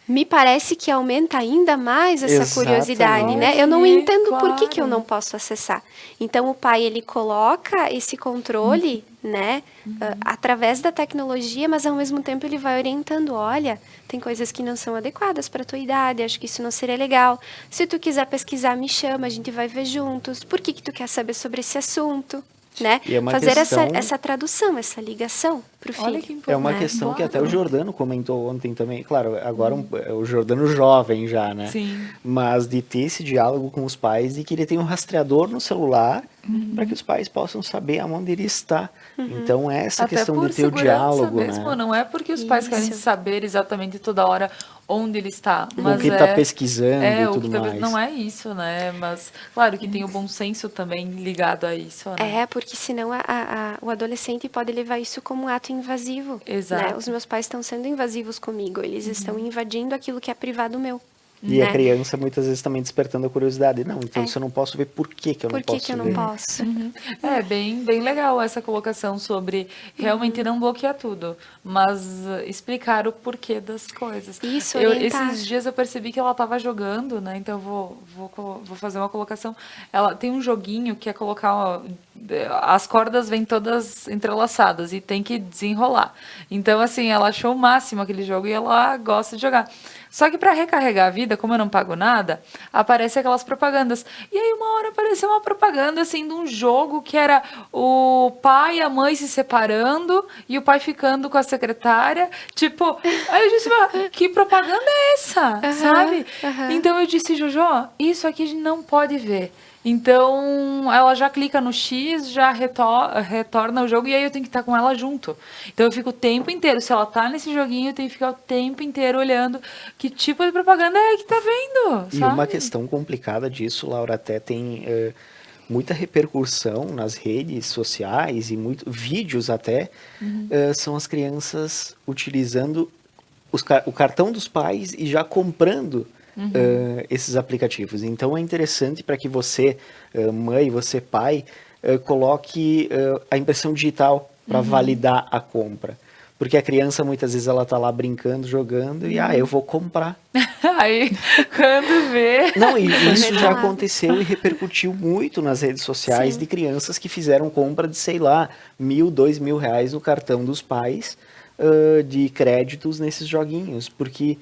me parece que aumenta ainda mais essa curiosidade, né? Eu não entendo por que eu não posso acessar. Então, o pai, ele coloca esse controle, né, através da tecnologia, mas ao mesmo tempo ele vai orientando, olha, tem coisas que não são adequadas para a tua idade, acho que isso não seria legal. Se tu quiser pesquisar, me chama, a gente vai ver juntos. Por que tu quer saber sobre esse assunto? Né? Fazer essa tradução, essa ligação para o filho. Olha que importante. É uma questão que até o Jordano comentou ontem também. Claro, agora o Jordano jovem já, né? Sim. Mas de ter esse diálogo com os pais e que ele tem um rastreador no celular para que os pais possam saber aonde ele está. Então, é essa até questão de ter o segurança diálogo, mesmo, né? não é porque os pais querem saber exatamente toda hora onde ele está, mas o que está pesquisando e tudo mais. Não é isso, né? Mas, claro que tem o bom senso também ligado a isso, né? Porque senão o adolescente pode levar isso como um ato invasivo. Exato. Né? Os meus pais estão sendo invasivos comigo, eles estão invadindo aquilo que é privado meu. E a criança muitas vezes também despertando a curiosidade. Não, então se eu não posso ver, por que eu não posso ver? Por que eu não posso? É bem legal essa colocação sobre realmente não bloquear tudo, mas explicar o porquê das coisas. Isso, orientar. Esses dias eu percebi que ela estava jogando, né? Então eu vou fazer uma colocação. Ela tem um joguinho que é colocar... as cordas vêm todas entrelaçadas e tem que desenrolar. Então, assim, ela achou o máximo aquele jogo e ela gosta de jogar. Só que para recarregar a vida, como eu não pago nada, aparece aquelas propagandas. E aí uma hora apareceu uma propaganda assim de um jogo que era o pai e a mãe se separando e o pai ficando com a secretária. Tipo, aí eu disse, que propaganda é essa? Sabe? Então eu disse, Jojo, isso aqui a gente não pode ver. Então, ela já clica no X, já retorna o jogo e aí eu tenho que estar com ela junto. Então, eu fico o tempo inteiro. Se ela tá nesse joguinho, eu tenho que ficar o tempo inteiro olhando que tipo de propaganda é que tá vendo, E sabe? uma questão complicada disso, Laura, até tem muita repercussão nas redes sociais e vídeos até, são as crianças utilizando o cartão dos pais e já comprando esses aplicativos. Então é interessante para que você, mãe, você pai, coloque a impressão digital para validar a compra. Porque a criança muitas vezes ela tá lá brincando, jogando e eu vou comprar. Aí, quando vê... Não, e isso já aconteceu e repercutiu muito nas redes sociais de crianças que fizeram compra de, sei lá, R$1.000, R$2.000 no cartão dos pais de créditos nesses joguinhos. Porque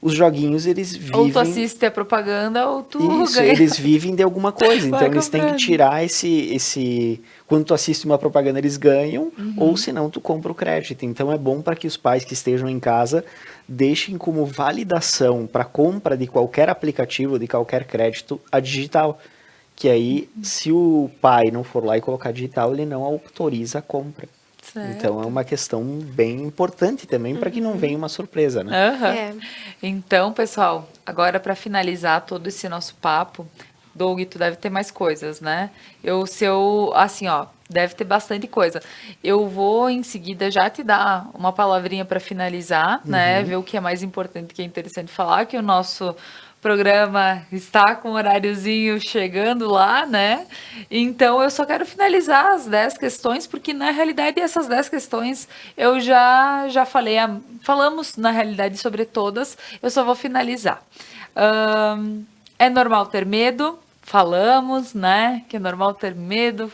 os joguinhos, eles vivem... Ou tu assiste a propaganda ou tu Isso, ganha. eles vivem de alguma coisa. Então, Vai eles têm que comprando. tirar esse... Quando tu assiste uma propaganda, eles ganham, ou senão tu compra o crédito. Então, é bom para que os pais que estejam em casa deixem como validação para compra de qualquer aplicativo, de qualquer crédito, a digital. Que aí, se o pai não for lá e colocar digital, ele não autoriza a compra. Certo. Então, é uma questão bem importante também para que não venha uma surpresa, né? Então, pessoal, agora para finalizar todo esse nosso papo, Doug, tu deve ter mais coisas, né? Assim, ó, deve ter bastante coisa. Eu vou em seguida já te dar uma palavrinha para finalizar, né? Ver o que é mais importante, que é interessante falar, que o nosso programa está com o horáriozinho chegando lá, né? Então, eu só quero finalizar as 10 questões, porque, na realidade, essas 10 questões eu já falei, falamos, na realidade, sobre todas, eu só vou finalizar. É normal ter medo? Falamos, né? Que é normal ter medo,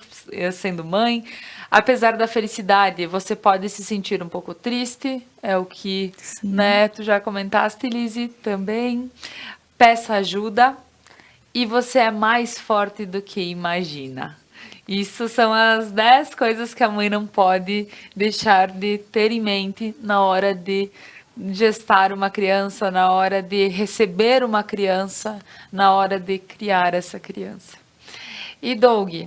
sendo mãe. Apesar da felicidade, você pode se sentir um pouco triste, é o que, né, tu já comentaste, Lizzy, também. Peça ajuda e você é mais forte do que imagina. Isso são as 10 coisas que a mãe não pode deixar de ter em mente na hora de gestar uma criança, na hora de receber uma criança, na hora de criar essa criança. E Doug,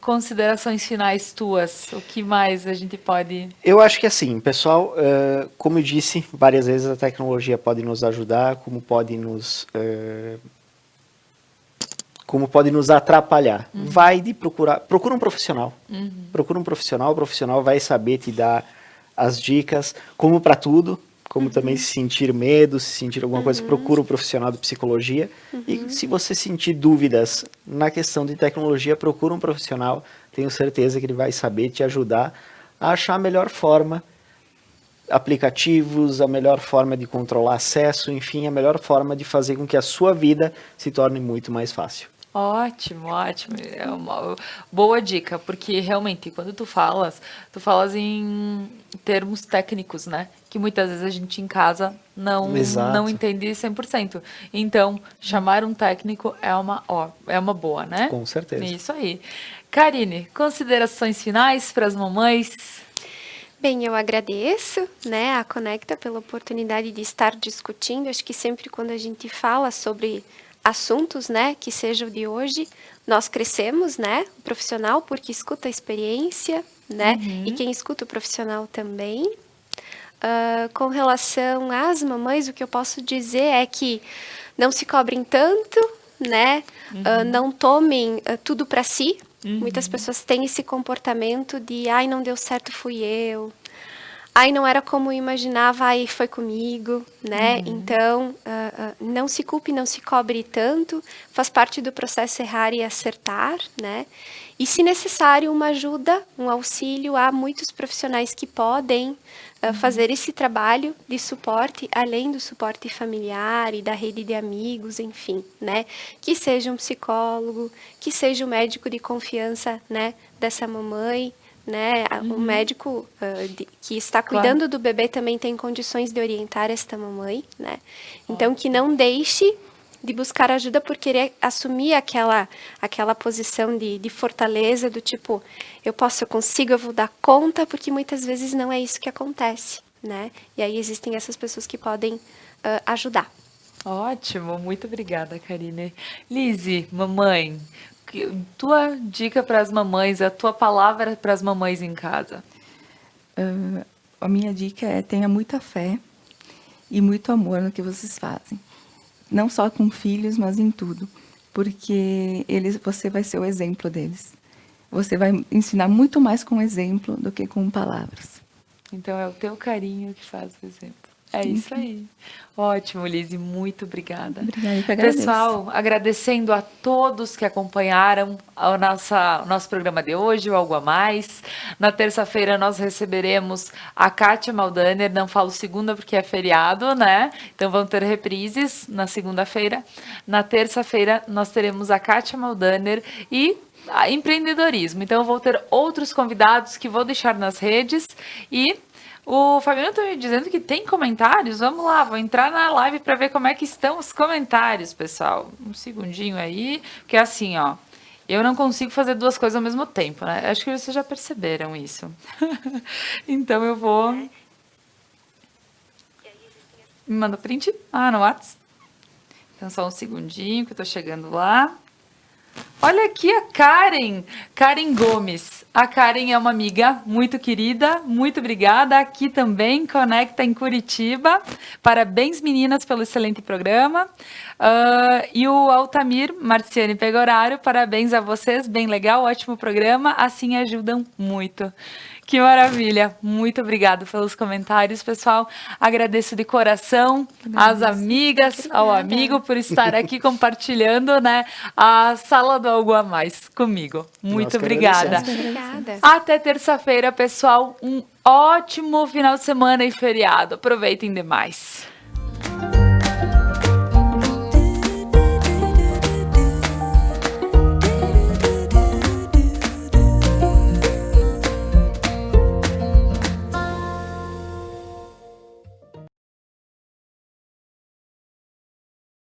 considerações finais tuas, o que mais a gente pode... Eu acho que assim, pessoal, como eu disse, várias vezes a tecnologia pode nos ajudar, como pode nos atrapalhar. Procura um profissional. Procura um profissional, o profissional vai saber te dar as dicas, como para tudo, como também se sentir medo, se sentir alguma coisa, procura um profissional de psicologia. E se você sentir dúvidas na questão de tecnologia, procura um profissional. Tenho certeza que ele vai saber te ajudar a achar a melhor forma, aplicativos, a melhor forma de controlar acesso, enfim, a melhor forma de fazer com que a sua vida se torne muito mais fácil. Ótimo, ótimo. É uma boa dica, porque realmente quando tu falas em termos técnicos, né? Que muitas vezes a gente em casa não entende 100%. Então, chamar um técnico é uma boa, né? Com certeza. Isso aí. Karine, considerações finais para as mamães? Bem, eu agradeço, né, a Conecta pela oportunidade de estar discutindo. Acho que sempre quando a gente fala sobre assuntos, né, que sejam de hoje, nós crescemos, né, o profissional, porque escuta a experiência, né, e quem escuta o profissional também. Com relação às mamães, o que eu posso dizer é que não se cobrem tanto, né, não tomem tudo para si. Muitas pessoas têm esse comportamento de, ai, não deu certo, fui eu. ai, não era como eu imaginava, ai, foi comigo, né? Então, não se culpe, não se cobre tanto, faz parte do processo errar e acertar, né? E, se necessário, uma ajuda, um auxílio, há muitos profissionais que podem fazer esse trabalho de suporte, além do suporte familiar e da rede de amigos, enfim, né? Que seja um psicólogo, que seja um médico de confiança, né, dessa mamãe, né? O médico que está cuidando do bebê também tem condições de orientar esta mamãe, né? Então, que não deixe de buscar ajuda por querer assumir aquela posição de fortaleza, do tipo, eu consigo, eu vou dar conta, porque muitas vezes não é isso que acontece, né? E aí existem essas pessoas que podem ajudar. Ótimo, muito obrigada, Karine. Lise, mamãe, tua dica para as mamães, a tua palavra para as mamães em casa? A minha dica é: tenha muita fé e muito amor no que vocês fazem. Não só com filhos, mas em tudo. Porque você vai ser o exemplo deles. Você vai ensinar muito mais com exemplo do que com palavras. Então, é o teu carinho que faz o exemplo. É isso aí. Ótimo, Lise, muito obrigada. Obrigada, eu que agradeço. Pessoal, agradecendo a todos que acompanharam o nosso programa de hoje, o Algo a Mais. Na terça-feira nós receberemos a Kátia Maldaner, não falo segunda porque é feriado, né? Então vão ter reprises na segunda-feira. Na terça-feira nós teremos a Kátia Maldaner e empreendedorismo. Então eu vou ter outros convidados que vou deixar nas redes e o Fabiano está me dizendo que tem comentários. Vamos lá, vou entrar na live para ver como é que estão os comentários, pessoal. Um segundinho aí, porque assim, ó, eu não consigo fazer duas coisas ao mesmo tempo, né? Acho que vocês já perceberam isso. Então eu vou... Me manda print? No WhatsApp. Então só um segundinho que eu tô chegando lá. Olha aqui a Karen Gomes. A Karen é uma amiga muito querida, muito obrigada. Aqui também, conecta em Curitiba. Parabéns, meninas, pelo excelente programa. E o Altamir Marciane Pegorário, parabéns a vocês, bem legal, ótimo programa, assim ajudam muito. Que maravilha, muito obrigada pelos comentários, pessoal. Agradeço de coração às amigas, ao amigo por estar aqui compartilhando, né, a sala do Algo a Mais comigo. Muito obrigada. Obrigada. Até terça-feira, pessoal. Um ótimo final de semana e feriado. Aproveitem demais.